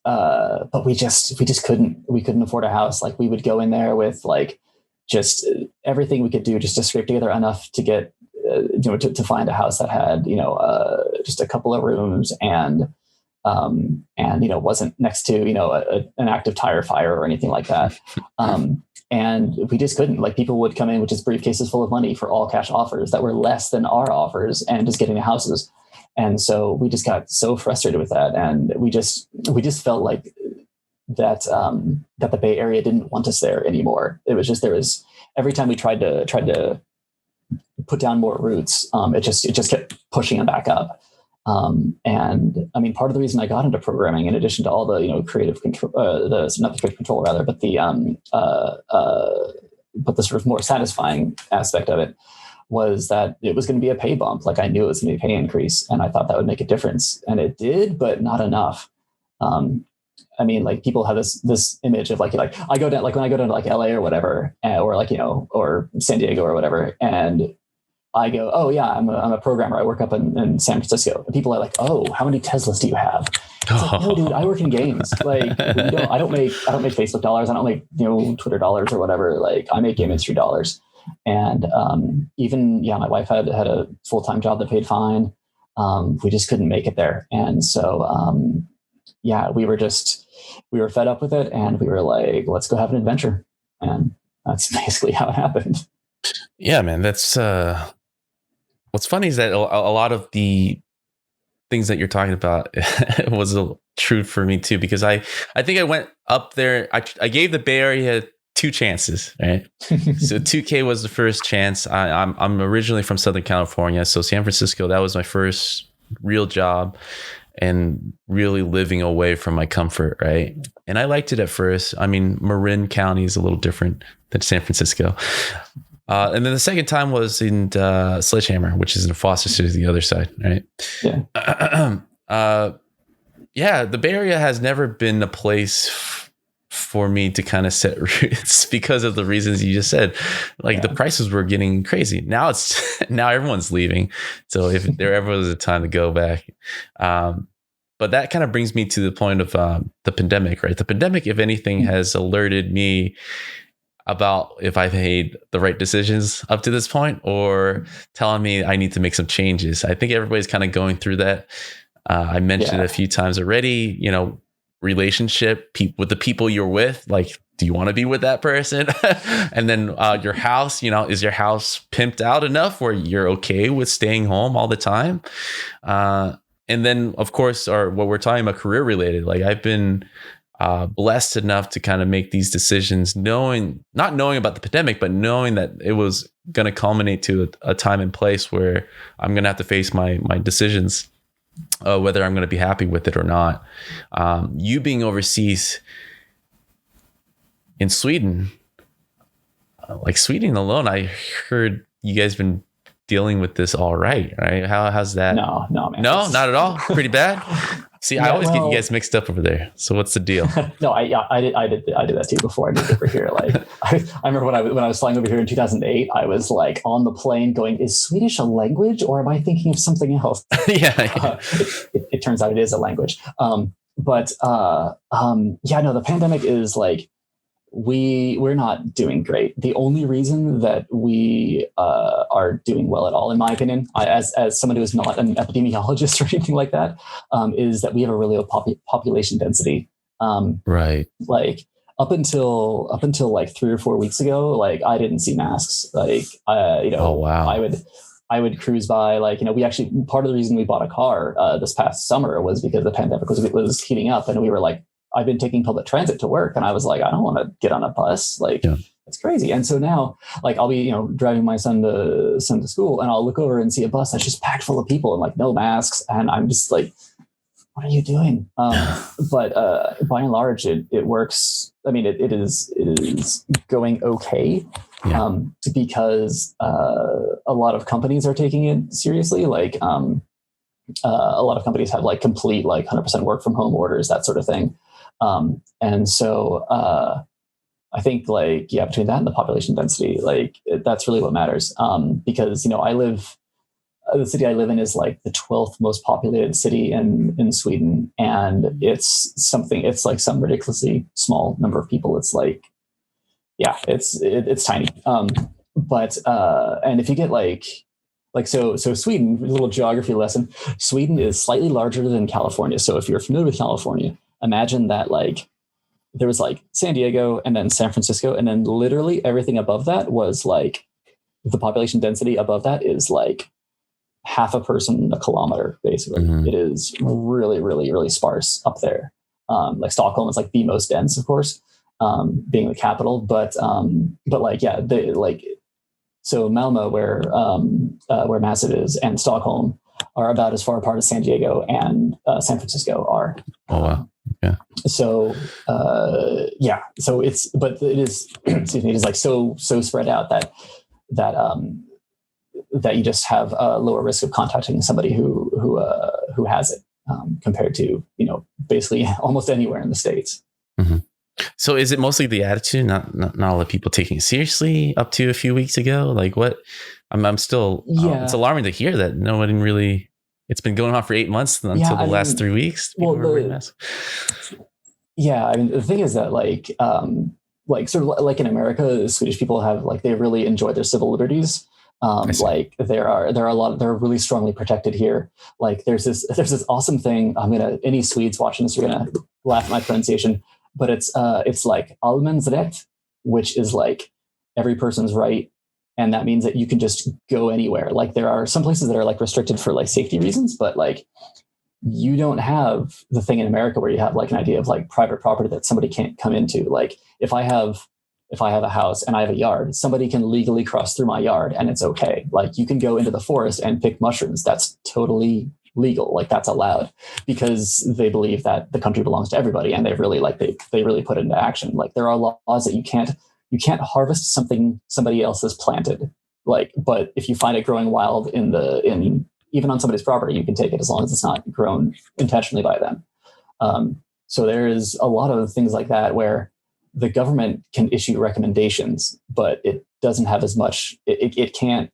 we couldn't afford a house. Like we would go in there with like just everything we could do just to scrape together enough to get, to find a house that had, just a couple of rooms and wasn't next to, an active tire fire or anything like that. And we just couldn't. Like people would come in with just briefcases full of money for all cash offers that were less than our offers and just getting the houses. And so we just got so frustrated with that. And we just felt like that the Bay Area didn't want us there anymore. It was just, every time we tried to put down more roots, it just kept pushing them back up. And I mean, part of the reason I got into programming, in addition to all the, creative control, not the creative control rather, but the sort of more satisfying aspect of it was that it was going to be a pay bump. Like I knew it was going to be a pay increase, and I thought that would make a difference, and it did, but not enough. I mean, like people have this image of like I go down, like when I go down to like LA or whatever, or like, or San Diego or whatever. And I go, oh yeah, I'm a programmer. I work up in San Francisco. And people are like, oh, how many Teslas do you have? It's like, no, dude, I work in games. Like I don't make Facebook dollars. I don't make, Twitter dollars or whatever. Like I make game industry dollars. And my wife had a full-time job that paid fine. We just couldn't make it there. And so, we were fed up with it, and we were like, let's go have an adventure. And that's basically how it happened. Yeah, man. That's what's funny is that a lot of the things that you're talking about was true for me too, because I think I went up there. I gave the Bay Area 2 chances, right? So 2K was the first chance. I'm originally from Southern California, so San Francisco, that was my first real job and really living away from my comfort, right? And I liked it at first. I mean, Marin County is a little different than San Francisco. And then the second time was in Sledgehammer, which is in Foster City, the other side, right? Yeah. The Bay Area has never been a place for me to kind of set roots because of the reasons you just said. Like the prices were getting crazy. Now now everyone's leaving. So if there ever was a time to go back. But that kind of brings me to the point of the pandemic, right? The pandemic, if anything, has alerted me about if I've made the right decisions up to this point, or telling me I need to make some changes. I think everybody's kind of going through that. I mentioned it a few times already, relationship with the people you're with, like, do you want to be with that person? And then your house, is your house pimped out enough where you're okay with staying home all the time? And then, of course, what we're talking about career related, like I've been blessed enough to kind of make these decisions, not knowing about the pandemic, but knowing that it was going to culminate to a time and place where I'm going to have to face my decisions, whether I'm going to be happy with it or not. You being overseas in Sweden, like Sweden alone, I heard you guys been dealing with this all right? How's that? No, man. No, not at all. Pretty bad. See, I always get you guys mixed up over there. So what's the deal? No, I did that too before I moved over here. Like I remember when I was flying over here in 2008, I was like on the plane going, is Swedish a language or am I thinking of something else? Yeah. It turns out it is a language. The pandemic is like, we're not doing great. The only reason that we are doing well at all, in my opinion, as someone who is not an epidemiologist or anything like that, is that we have a really low population density. Right. Like up until like 3 or 4 weeks ago, like I didn't see masks. Like oh wow. I would cruise by, like, we actually, part of the reason we bought a car this past summer was because the pandemic was heating up, and we were like, I've been taking public transit to work, and I was like, I don't want to get on a bus. Like, it's crazy. And so now, like, I'll be, driving my son to school, and I'll look over and see a bus that's just packed full of people and like no masks. And I'm just like, what are you doing? But by and large, it works. I mean, it is going okay. Because a lot of companies are taking it seriously. Like, a lot of companies have like complete, like 100% work from home orders, that sort of thing. And so I think, like, between that and the population density, like that's really what matters. Because, the city I live in is like the 12th most populated city in Sweden. And it's like some ridiculously small number of people. It's like, it's tiny. And if you get so Sweden, a little geography lesson, Sweden is slightly larger than California. So if you're familiar with California, imagine that like there was like San Diego and then San Francisco, and then literally everything above that was like, the population density above that is like half a person a kilometer, basically. Mm-hmm. It is really, really, really sparse up there. Like Stockholm is like the most dense, of course, being the capital, but so Malmö, where Massive is, and Stockholm are about as far apart as San Diego and San Francisco are. Oh wow! Yeah. So it is excuse me, it is like so spread out that you just have a lower risk of contacting somebody who has it compared to basically almost anywhere in the States. Mm-hmm. So is it mostly the attitude, not all the people taking it seriously up to a few weeks ago? Like what? I'm still, it's alarming to hear that no one really, it's been going on for 8 months until the last 3 weeks. I mean, the thing is that like sort of like in America, Swedish people have like, they really enjoy their civil liberties. Like there are a lot, they're really strongly protected here. Like there's this awesome thing. Any Swedes watching this are going to laugh at my pronunciation, but it's like allmän's rätt, which is like every person's right. And that means that you can just go anywhere. Like there are some places that are like restricted for like safety reasons, but like you don't have the thing in America where you have like an idea of like private property that somebody can't come into. Like if I have a house and I have a yard, somebody can legally cross through my yard and it's okay. Like you can go into the forest and pick mushrooms. That's totally legal. Like that's allowed because they believe that the country belongs to everybody. And they've really they really put it into action. Like there are laws that you can't harvest something somebody else has planted. Like, but if you find it growing wild even on somebody's property, you can take it as long as it's not grown intentionally by them. So there is a lot of things like that where the government can issue recommendations, but it doesn't have as much. It can't,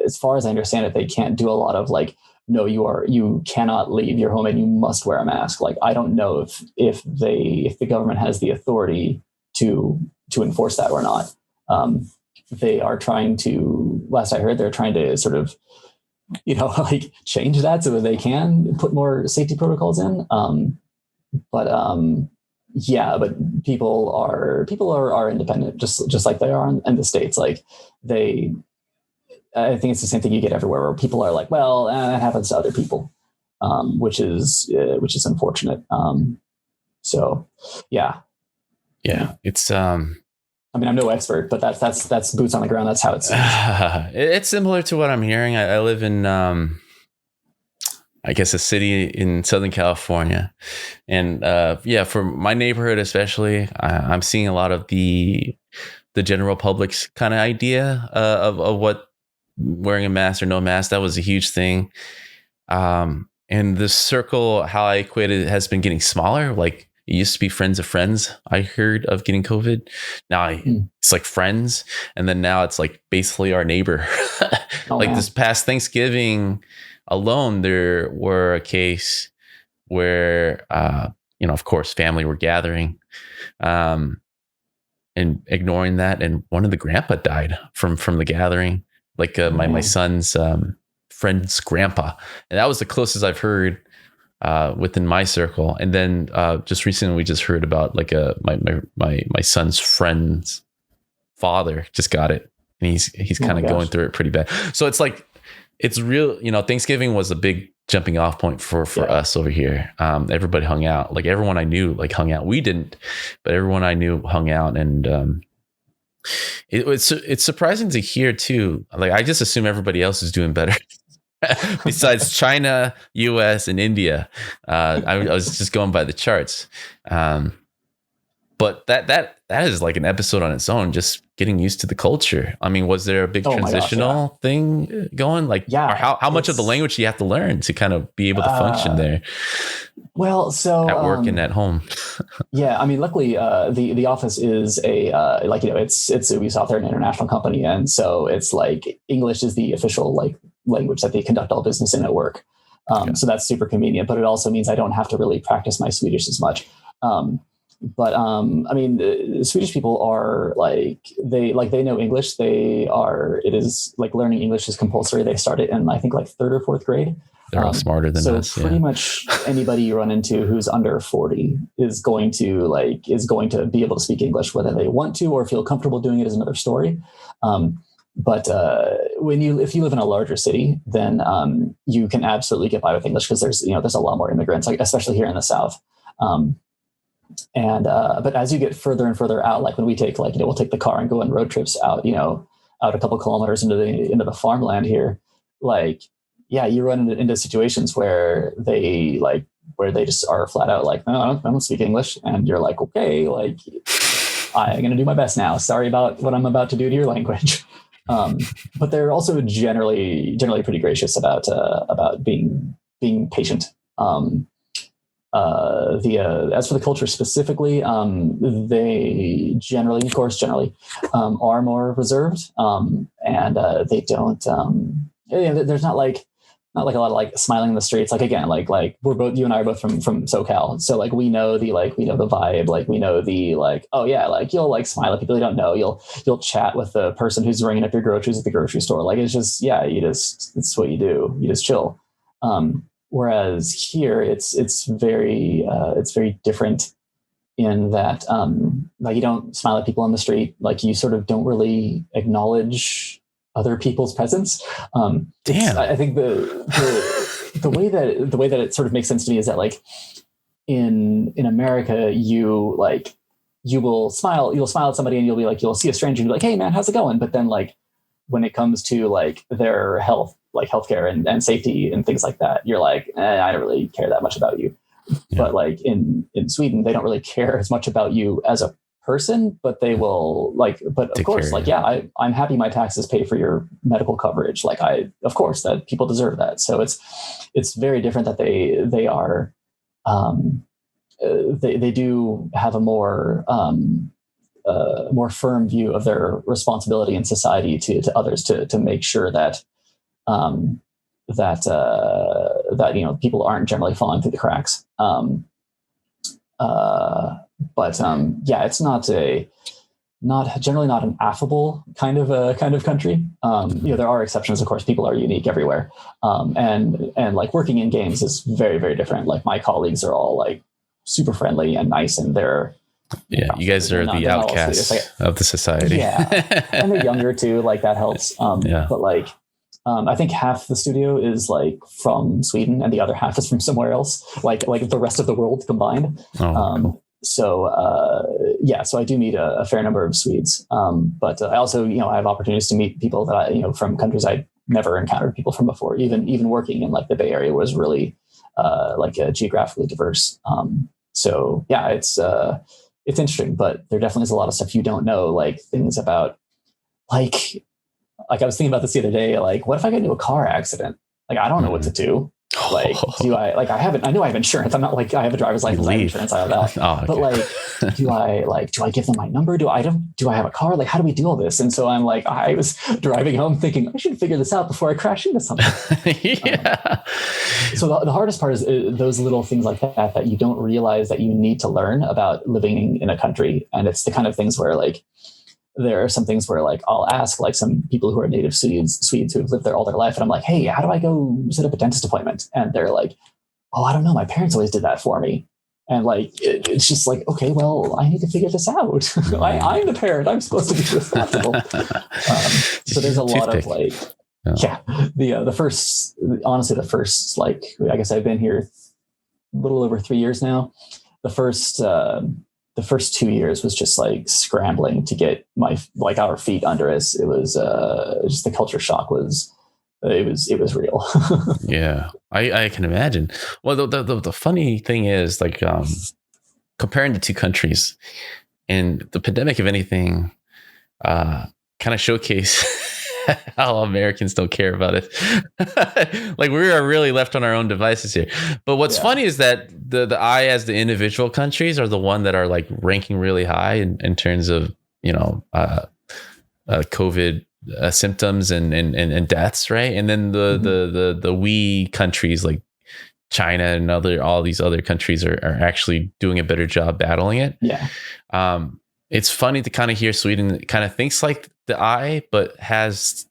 as far as I understand it, they can't do a lot of like, no, you cannot leave your home and you must wear a mask. Like I don't know if the government has the authority to enforce that or not. They are trying to. Last I heard, they're trying to sort of like change that so that they can put more safety protocols in. But people are independent, just like they are in the States. Like I think it's the same thing you get everywhere, where people are like, well, that happens to other people, which is unfortunate. So yeah. It's I mean, I'm no expert, but that's boots on the ground. That's how it seems. It's similar to what I'm hearing. I live in, I guess, a city in Southern California, and for my neighborhood especially, I'm seeing a lot of the general public's kind of idea of what wearing a mask or no mask. That was a huge thing, and the circle, how I equate it, has been getting smaller. Like, it used to be friends of friends I heard of getting COVID. Now it's like friends. And then now it's like basically our neighbor. This past Thanksgiving alone, there were a case where, of course, family were gathering and ignoring that. And one of the grandpa died from the gathering, like my son's friend's grandpa. And that was the closest I've heard within my circle. And then just recently we just heard about like my son's friend's father just got it, and he's kind of going through it pretty bad. So it's like, it's real, Thanksgiving was a big jumping off point for us over here. Everybody hung out, like everyone I knew like hung out. We didn't, but everyone I knew hung out. And it's surprising to hear too. Like, I just assume everybody else is doing better. Besides China, US, and India. I was just going by the charts. But that is like an episode on its own, just getting used to the culture. I mean, was there a big transitional thing going? Like, or how much of the language do you have to learn to kind of be able to function there? Well, so at work and at home. I mean, luckily, the office is it's Ubisoft. They're an international company, and so it's like English is the official language that they conduct all business in at work. So that's super convenient, but it also means I don't have to really practice my Swedish as much. I mean, the Swedish people are they know English. It is like learning English is compulsory. They start it in, I think, like 3rd or 4th grade. They're all smarter than us. So pretty much anybody you run into who's under 40 is going to be able to speak English, whether they want to or feel comfortable doing it is another story. But if you live in a larger city, then you can absolutely get by with English, because there's a lot more immigrants, like especially here in the South. But as you get further and further out, like when we take we'll take the car and go on road trips out a couple kilometers into the farmland here, you run into situations where they just are flat out like, no, I don't speak English, and you're like, okay, I'm gonna do my best now. Sorry about what I'm about to do to your language. But they're also generally pretty gracious about being patient. As for the culture specifically, they generally are more reserved, and they don't. There's not a lot of smiling in the streets. Like, again, you and I are both from SoCal, so we know the vibe. We know you'll smile at people you don't know. You'll chat with the person who's ringing up your groceries at the grocery store. It's just it's what you do. You just chill. Whereas here, it's very different in that you don't smile at people on the street. You sort of don't really acknowledge other people's presence. Damn. I think the way that it sort of makes sense to me is that in America, you'll smile at somebody and you'll see a stranger and you'll be like, hey man, how's it going? But then when it comes to their health, healthcare and safety and things like that, you're like, I don't really care that much about you. Yeah. But in Sweden, they don't really care as much about you as a person, but they will but of course, I'm happy my taxes pay for your medical coverage. Of course that people deserve that. So it's very different that they are, they do have a more firm view of their responsibility in society to others to make sure that people aren't generally falling through the cracks. It's not generally not an affable kind of country. There are exceptions, of course. People are unique everywhere, and like working in games is very, very different. Like my colleagues are all like super friendly and nice, and they're you guys are the outcasts of the society. Yeah, and they're younger too. Like that helps. But like. I think half the studio is like from Sweden and the other half is from somewhere else, like the rest of the world combined. Cool. So I do meet a fair number of Swedes. But I also, I have opportunities to meet people that I, from countries I never encountered people from before. Even working in like the Bay Area was really geographically diverse. So yeah, it's interesting, but there definitely is a lot of stuff you don't know, like things about like I was thinking about this the other day, like, what if I get into a car accident? Like, I don't know what to do. Like, I know I have insurance. I'm not like, I have a driver's license, I have insurance, I have that. Okay. But like, do I give them my number? Do I have a car? Like, how do we do all this? And so I'm like, I was driving home thinking I should figure this out before I crash into something. So the hardest part is those little things like that you don't realize that you need to learn about living in a country. And it's the kind of things where like, there are some things where like I'll ask like some people who are native Swedes who have lived there all their life, and I'm like, hey, how do I go set up a dentist appointment? And they're like, oh, I don't know, my parents always did that for me. And like it's just like, okay, well, I need to figure this out. I'm the parent, I'm supposed to be responsible. So there's a lot of like the first like, I guess I've been here a little over 3 years now. The first 2 years was just like scrambling to get our feet under us. It was just the culture shock was real. Yeah, I can imagine. Well, the funny thing is like comparing the two countries, and the pandemic, if anything, kind of showcase how Americans don't care about it. Like we are really left on our own devices here. But what's funny is that the I as the individual countries are the one that are like ranking really high in terms of COVID symptoms and deaths, right? And then the we countries like China and all these other countries are actually doing a better job battling it. Yeah. It's funny to kind of hear Sweden kind of thinks like the I, but has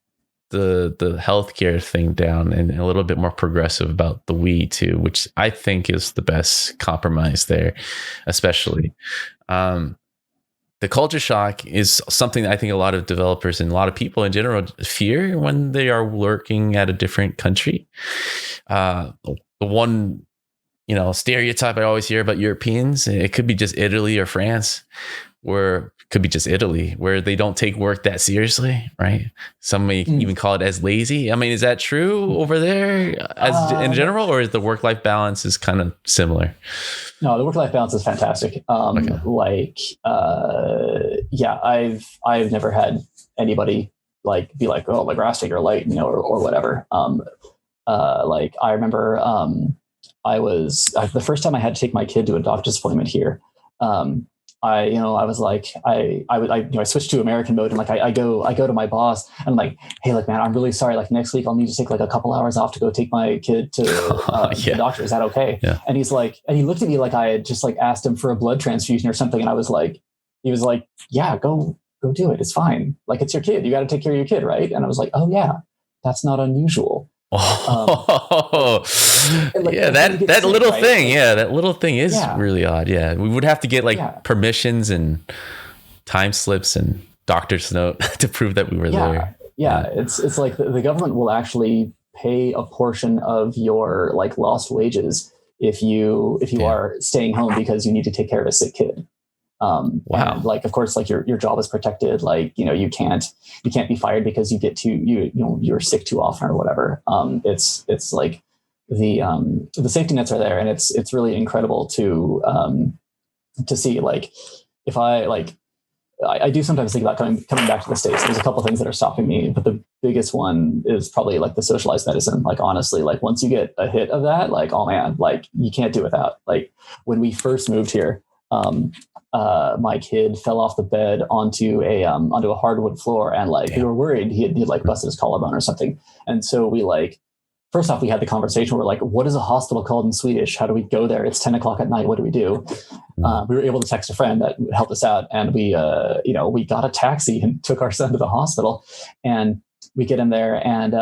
the healthcare thing down and a little bit more progressive about the we too, which I think is the best compromise there, especially. The culture shock is something that I think a lot of developers and a lot of people in general fear when they are working at a different country. The one, stereotype I always hear about Europeans, it could be just Italy or France, where could be just Italy, where they don't take work that seriously, right? Some may even call it as lazy. I mean, is that true over there in general, or is the work-life balance is kind of similar? No, the work-life balance is fantastic. I've never had anybody like be like, oh, Lagrasta, you're late, or whatever. I remember the first time I had to take my kid to a doctor's appointment here. I switched to American mode, and like I go to my boss and I'm like, hey, look, man, I'm really sorry. Like next week I'll need to take like a couple hours off to go take my kid to the doctor. Is that okay? Yeah. And he looked at me like I had just like asked him for a blood transfusion or something. And he was like, yeah, go do it. It's fine. Like it's your kid. You got to take care of your kid, right? And I was like, oh yeah, that's not unusual. That little thing. Yeah, that little thing is really odd. Yeah, we would have to get permissions and time slips and doctor's note to prove that we were there. Yeah, it's like the government will actually pay a portion of your like lost wages if you are staying home because you need to take care of a sick kid. Wow. And like, of course, like your job is protected. Like, you can't be fired because you're sick too often or whatever. It's like the safety nets are there, and it's really incredible to see. Like, if I do sometimes think about coming back to the States. There's a couple of things that are stopping me, but the biggest one is probably like the socialized medicine. Like, honestly, like once you get a hit of that, like, oh man, like you can't do without. Like when we first moved here, my kid fell off the bed onto a hardwood floor, and like we were worried he had like busted his collarbone or something. And so we like first off, we had the conversation. We're like, what is a hospital called in Swedish? How do we go there? It's 10 o'clock at night. What do we do? We were able to text a friend that helped us out, and we got a taxi and took our son to the hospital, and we get him there, and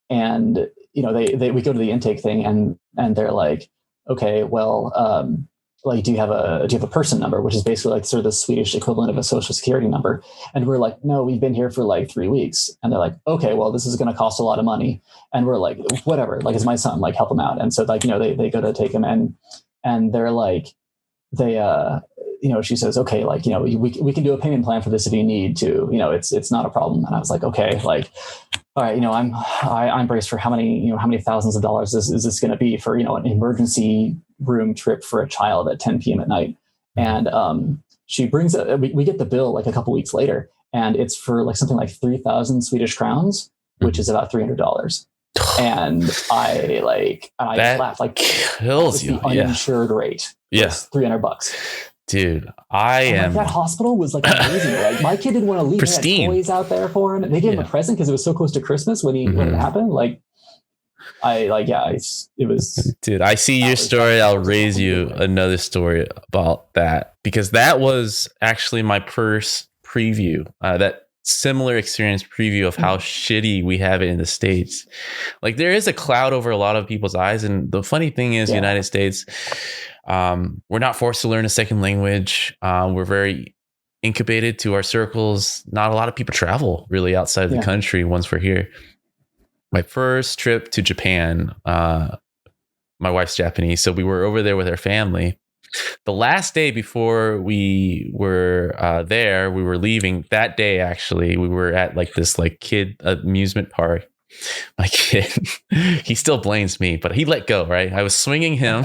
we go to the intake thing, and they're like, okay, well, like, do you have a person number, which is basically like sort of the Swedish equivalent of a social security number? And we're like, no, we've been here for like 3 weeks. And they're like, okay, well, this is going to cost a lot of money. And we're like, whatever, like, it's my son, like, help him out. And so, like, they go to take him in, and they're like, she says, okay, like, we can do a payment plan for this if you need to, it's not a problem. And I was like, okay, like, all right, I'm braced for how many thousands of dollars is this going to be for, an emergency room trip for a child at 10 p.m. at night. And she brings we get the bill like a couple weeks later, and it's for like something like 3,000 Swedish crowns, which is about $300. And I laughed, like, kills you. The uninsured rate. Yes. $300. Dude, that hospital was like amazing. Like, my kid didn't want to leave. Pristine. They had toys out there for him. They gave him a present because it was so close to Christmas when it happened. Like, it was. Dude, I see your story. I'll raise you another story about that, because that was actually my first preview. That similar experience preview of how shitty we have it in the States. Like, there is a cloud over a lot of people's eyes, and the funny thing is, United States, we're not forced to learn a second language. We're very incubated to our circles. Not a lot of people travel really outside of the country once we're here. My first trip to Japan, my wife's Japanese, so we were over there with our family. The last day before we were there, we were leaving. That day, actually, we were at like this like kid amusement park. My kid, he still blames me, but he let go, right? I was swinging him.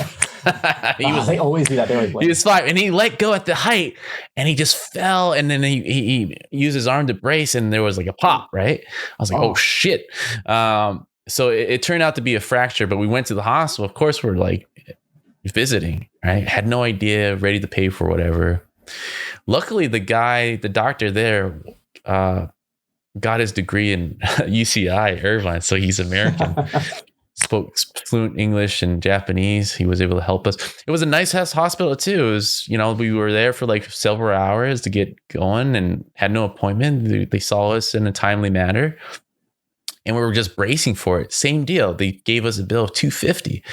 They always do that. They always blame. He was fine, and he let go at the height, and he just fell, and then he used his arm to brace, and there was like a pop, right? I was like, oh shit. So it turned out to be a fracture, but we went to the hospital. Of course, we're like visiting, right? Had no idea, ready to pay for whatever. Luckily, the doctor there, got his degree in UCI Irvine, so he's American. Spoke fluent English and Japanese. He was able to help us. It was a nice hospital too. It was, we were there for like several hours to get going and had no appointment. They saw us in a timely manner, and we were just bracing for it. Same deal. They gave us a bill of $250.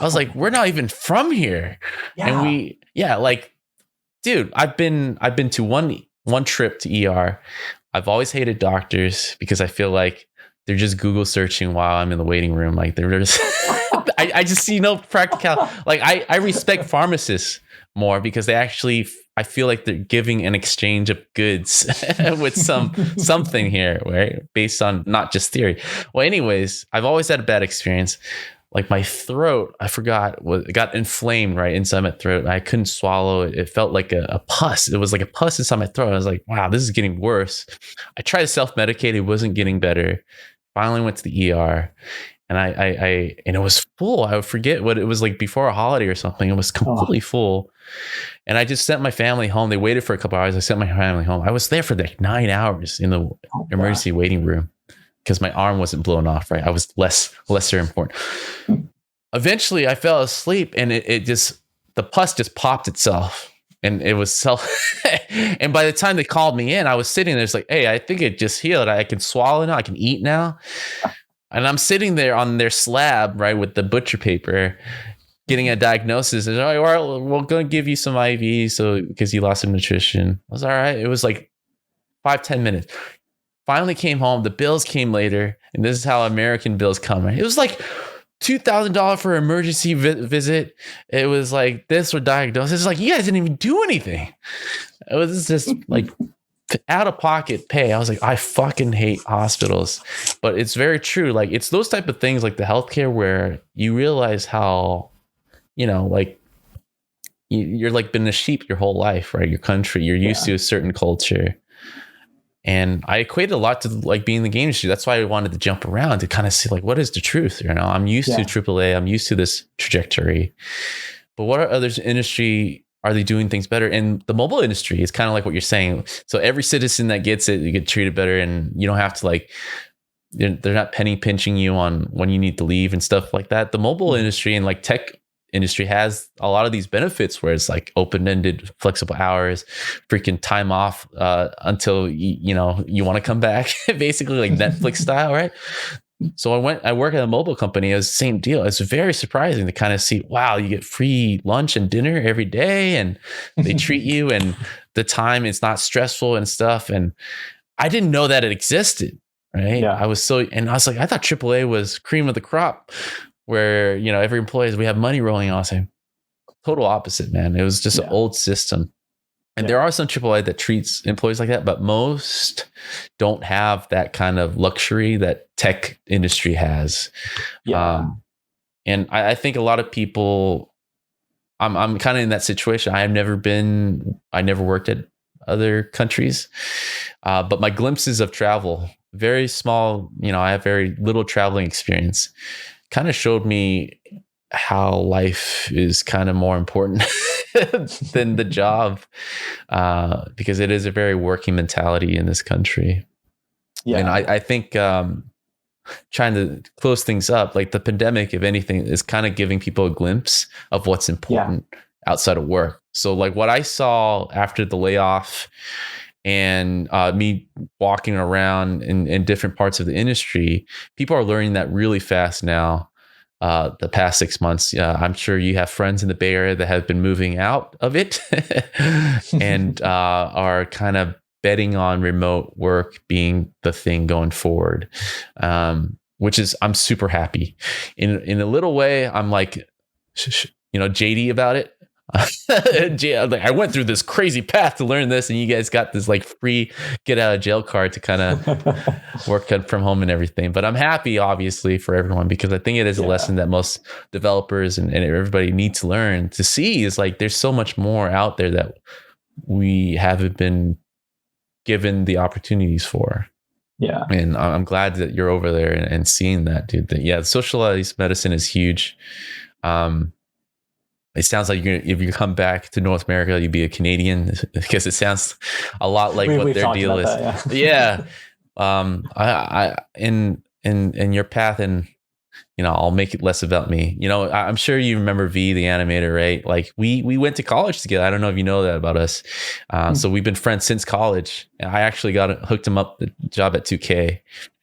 I was like, we're not even from here. Yeah. And dude, I've been to one trip to ER. I've always hated doctors because I feel like they're just Google searching while I'm in the waiting room. Like, they're just, I just see no practical. Like, I respect pharmacists more because they actually, I feel like they're giving an exchange of goods with something here, right? Based on not just theory. Well, anyways, I've always had a bad experience. Like, my throat, I forgot, it got inflamed right inside my throat. I couldn't swallow it. It felt like a pus. It was like a pus inside my throat. I was like, wow, this is getting worse. I tried to self-medicate. It wasn't getting better. Finally went to the ER, and and it was full. I would forget what it was like before a holiday or something. It was completely full. And I just sent my family home. They waited for a couple hours. I sent my family home. I was there for like 9 hours in the emergency waiting room, because my arm wasn't blown off, right? I was lesser important. Eventually I fell asleep, and the pus just popped itself, and it was and by the time they called me in, I was sitting there. It's like, hey, I think it just healed. I can swallow now. I can eat now. And I'm sitting there on their slab, right, with the butcher paper, getting a diagnosis. And they're like, well, we're going to give you some IV because you lost some nutrition. I was all right. It was like 5-10 minutes. Finally came home. The bills came later, and this is how American bills come. Right? It was like $2,000 for an emergency visit. It was like this for diagnosis. It's like, you guys didn't even do anything. It was just like out of pocket pay. I was like, I fucking hate hospitals. But it's very true. Like, it's those type of things, like the healthcare, where you realize how, like, you're like been a sheep your whole life, right? Your country, you're used to a certain culture. And I equated a lot to like being in the game industry. That's why I wanted to jump around to kind of see like, what is the truth? I'm used to AAA. I'm used to this trajectory. But what are others industry? Are they doing things better? And the mobile industry is kind of like what you're saying. So every citizen that gets it, you get treated better, and you don't have to like they're not penny pinching you on when you need to leave and stuff like that. The mobile industry and like tech industry has a lot of these benefits where it's like open-ended, flexible hours, freaking time off until you want to come back, basically like Netflix style, right? So I work at a mobile company. It was the same deal. It's very surprising to kind of see, wow, you get free lunch and dinner every day, and they treat you, and the time is not stressful and stuff. And I didn't know that it existed, right? Yeah. I was like, I thought AAA was cream of the crop, where every employee, we have money rolling on. I was saying, total opposite, man. It was just an old system. And there are some AAA that treats employees like that, but most don't have that kind of luxury that tech industry has. Yeah. And I think a lot of people, I'm kind of in that situation. I never worked at other countries, but my glimpses of travel, very small, I have very little traveling experience, kind of showed me how life is kind of more important than the job, because it is a very working mentality in this country. Yeah. And I think trying to close things up, like the pandemic, if anything, is kind of giving people a glimpse of what's important outside of work. So like what I saw after the layoff and me walking around in different parts of the industry, people are learning that really fast now. The past 6 months, I'm sure you have friends in the Bay Area that have been moving out of it and are kind of betting on remote work being the thing going forward, which is, I'm super happy. In a little way, I'm like, JD about it. I went through this crazy path to learn this, and you guys got this like free get out of jail card to kind of work from home and everything. But I'm happy, obviously, for everyone, because I think it is a lesson that most developers and everybody need to learn to see, is like there's so much more out there that we haven't been given the opportunities for. Yeah. And I'm glad that you're over there and seeing that, dude. That, socialized medicine is huge. It sounds like if you come back to North America, you'd be a Canadian, because it sounds a lot like what their deal is. That, I in your path, and I'll make it less about me. I'm sure you remember V, the animator, right? Like we went to college together. I don't know if you know that about us. So we've been friends since college. I actually hooked him up the job at 2K.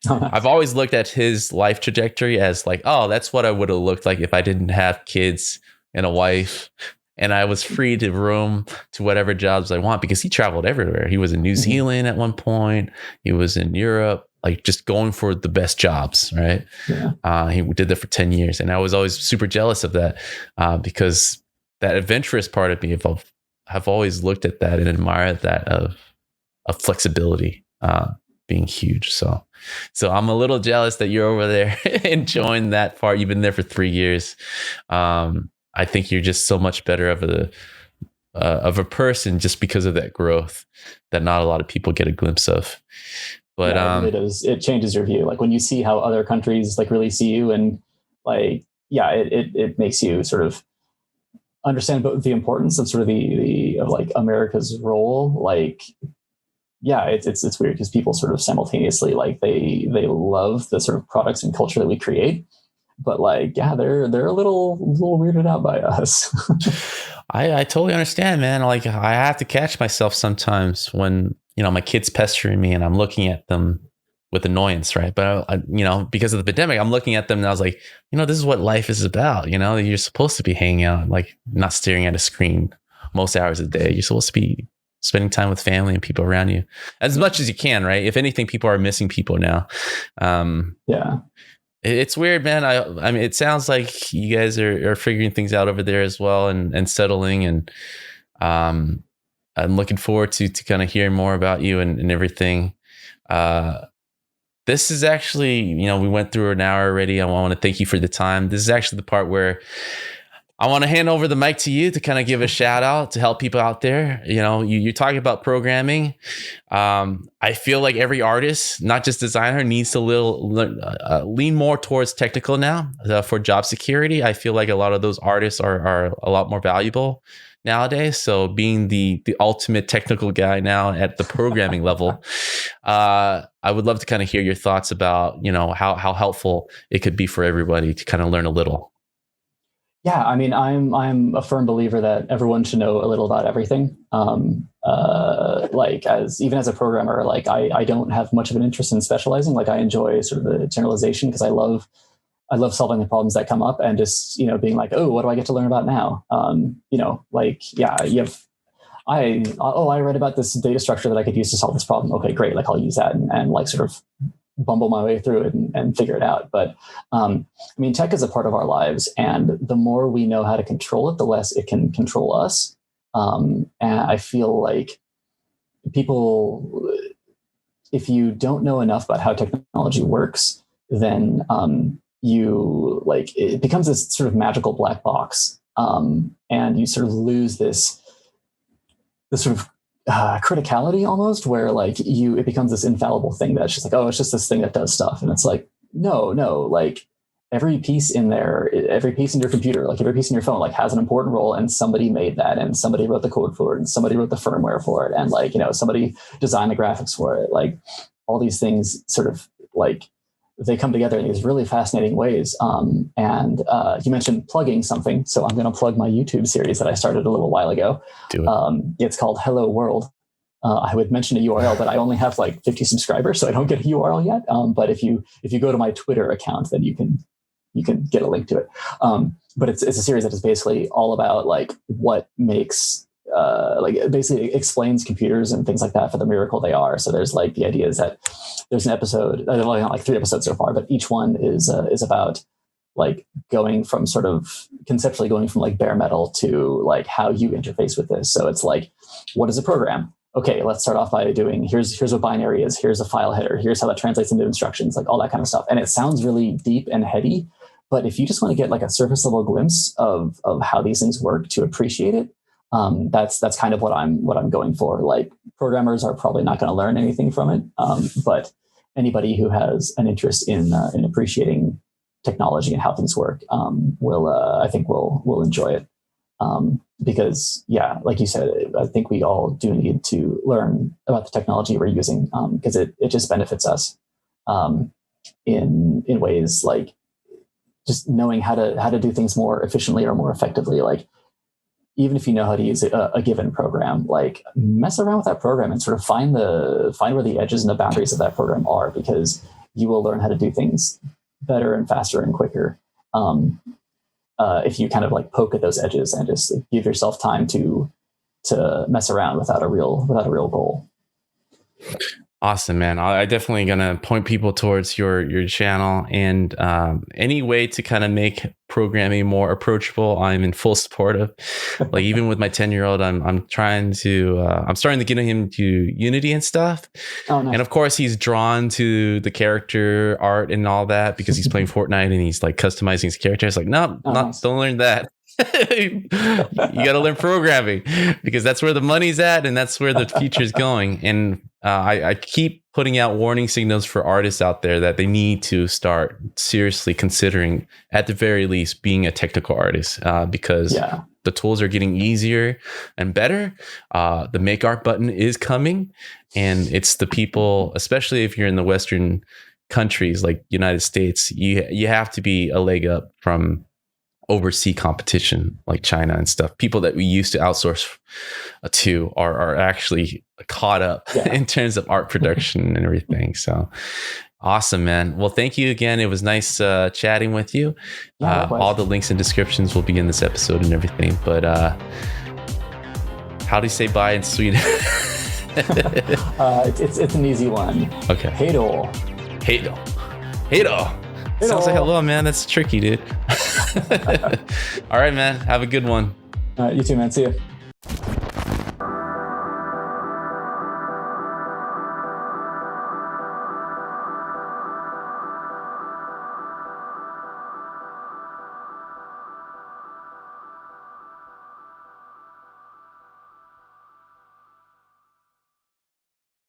I've always looked at his life trajectory as like, oh, that's what I would have looked like if I didn't have kids and a wife, and I was free to roam to whatever jobs I want, because he traveled everywhere. He was in New Zealand at one point. He was in Europe, like just going for the best jobs, right? Yeah. He did that for 10 years. And I was always super jealous of that, because that adventurous part of me, have always looked at that and admired that of flexibility being huge. So I'm a little jealous that you're over there enjoying that part. You've been there for 3 years. I think you're just so much better of a person, just because of that growth that not a lot of people get a glimpse of. But it changes your view. Like when you see how other countries like really see you, and like, it makes you sort of understand about the importance of sort of of like America's role. Like, it's weird because people sort of simultaneously, like they love the sort of products and culture that we create, but like, they're a little weirded out by us. I totally understand, man. Like I have to catch myself sometimes when, my kids pestering me and I'm looking at them with annoyance, right? But I, because of the pandemic, I'm looking at them and I was like, this is what life is about. You're supposed to be hanging out, like not staring at a screen most hours of the day. You're supposed to be spending time with family and people around you as much as you can, right? If anything, people are missing people now. It's weird, man. I mean, it sounds like you guys are figuring things out over there as well, and settling. And I'm looking forward to kind of hearing more about you and everything. This is actually, we went through an hour already. I want to thank you for the time. This is actually the part where I want to hand over the mic to you to kind of give a shout out to help people out there. You're talking about programming. I feel like every artist, not just designer, needs to lean more towards technical now for job security. I feel like a lot of those artists are a lot more valuable nowadays. So being the ultimate technical guy now at the programming level, I would love to kind of hear your thoughts about, how helpful it could be for everybody to kind of learn a little. Yeah, I mean, I'm a firm believer that everyone should know a little about everything. Like even as a programmer, like I don't have much of an interest in specializing. Like I enjoy sort of the generalization because I love solving the problems that come up and just being like, oh, what do I get to learn about now? Like I read about this data structure that I could use to solve this problem. Okay, great. Like I'll use that and like sort of bumble my way through it and figure it out. But I mean, tech is a part of our lives, and the more we know how to control it, the less it can control us. And I feel like people, if you don't know enough about how technology works, then it becomes this sort of magical black box, and you sort of lose this sort of criticality almost, where like it becomes this infallible thing that's just like, oh, it's just this thing that does stuff. And it's like, no, like every piece in your computer, like every piece in your phone, like has an important role, and somebody made that, and somebody wrote the code for it, and somebody wrote the firmware for it, and like, somebody designed the graphics for it. Like all these things sort of like they come together in these really fascinating ways. And you mentioned plugging something, so I'm going to plug my YouTube series that I started a little while ago. Do it. It's called Hello World. I would mention a URL, but I only have like 50 subscribers, so I don't get a URL yet. But if you go to my Twitter account, then you can get a link to it. But it's a series that is basically all about like what makes like it basically explains computers and things like that for the miracle they are. So there's like the idea is that there's an episode, only like 3 episodes so far, but each one is about like conceptually going from like bare metal to like how you interface with this. So it's like, what is a program? Okay, let's start off by doing here's what binary is, here's a file header, here's how that translates into instructions, like all that kind of stuff. And it sounds really deep and heady, but if you just want to get like a surface level glimpse of how these things work to appreciate it, that's kind of what I'm going for. Like programmers are probably not going to learn anything from it, but anybody who has an interest in appreciating technology and how things work will enjoy it. Because yeah, like you said, I think we all do need to learn about the technology we're using, because it just benefits us in ways like just knowing how to do things more efficiently or more effectively. Like even if you know how to use a given program, like mess around with that program and sort of find where the edges and the boundaries of that program are, because you will learn how to do things better and faster and quicker. If you kind of like poke at those edges and just give yourself time to mess around without a real goal. Awesome, man. I definitely gonna point people towards your channel, and any way to kind of make programming more approachable, I'm in full support of. Like even with my 10-year-old, I'm starting to get him to Unity and stuff. Oh, nice. And of course he's drawn to the character art and all that because he's playing Fortnite and he's like customizing his character. It's like, nice. Don't learn that. You got to learn programming because that's where the money's at and that's where the future's going. And I keep putting out warning signals for artists out there that they need to start seriously considering, at the very least, being a technical artist, because the tools are getting easier and better. The make art button is coming, and it's the people, especially if you're in the Western countries like United States, you have to be a leg up from overseas competition like China and stuff. People that we used to outsource to are actually caught up in terms of art production and everything. So awesome, man. Well, thank you again. It was nice chatting with you. All the links and descriptions will be in this episode and everything. But how do you say bye in Sweden? It's an easy one. Okay. Hej då. Sounds like hello, man. That's tricky, dude. All right, man. Have a good one. You too, man. See you.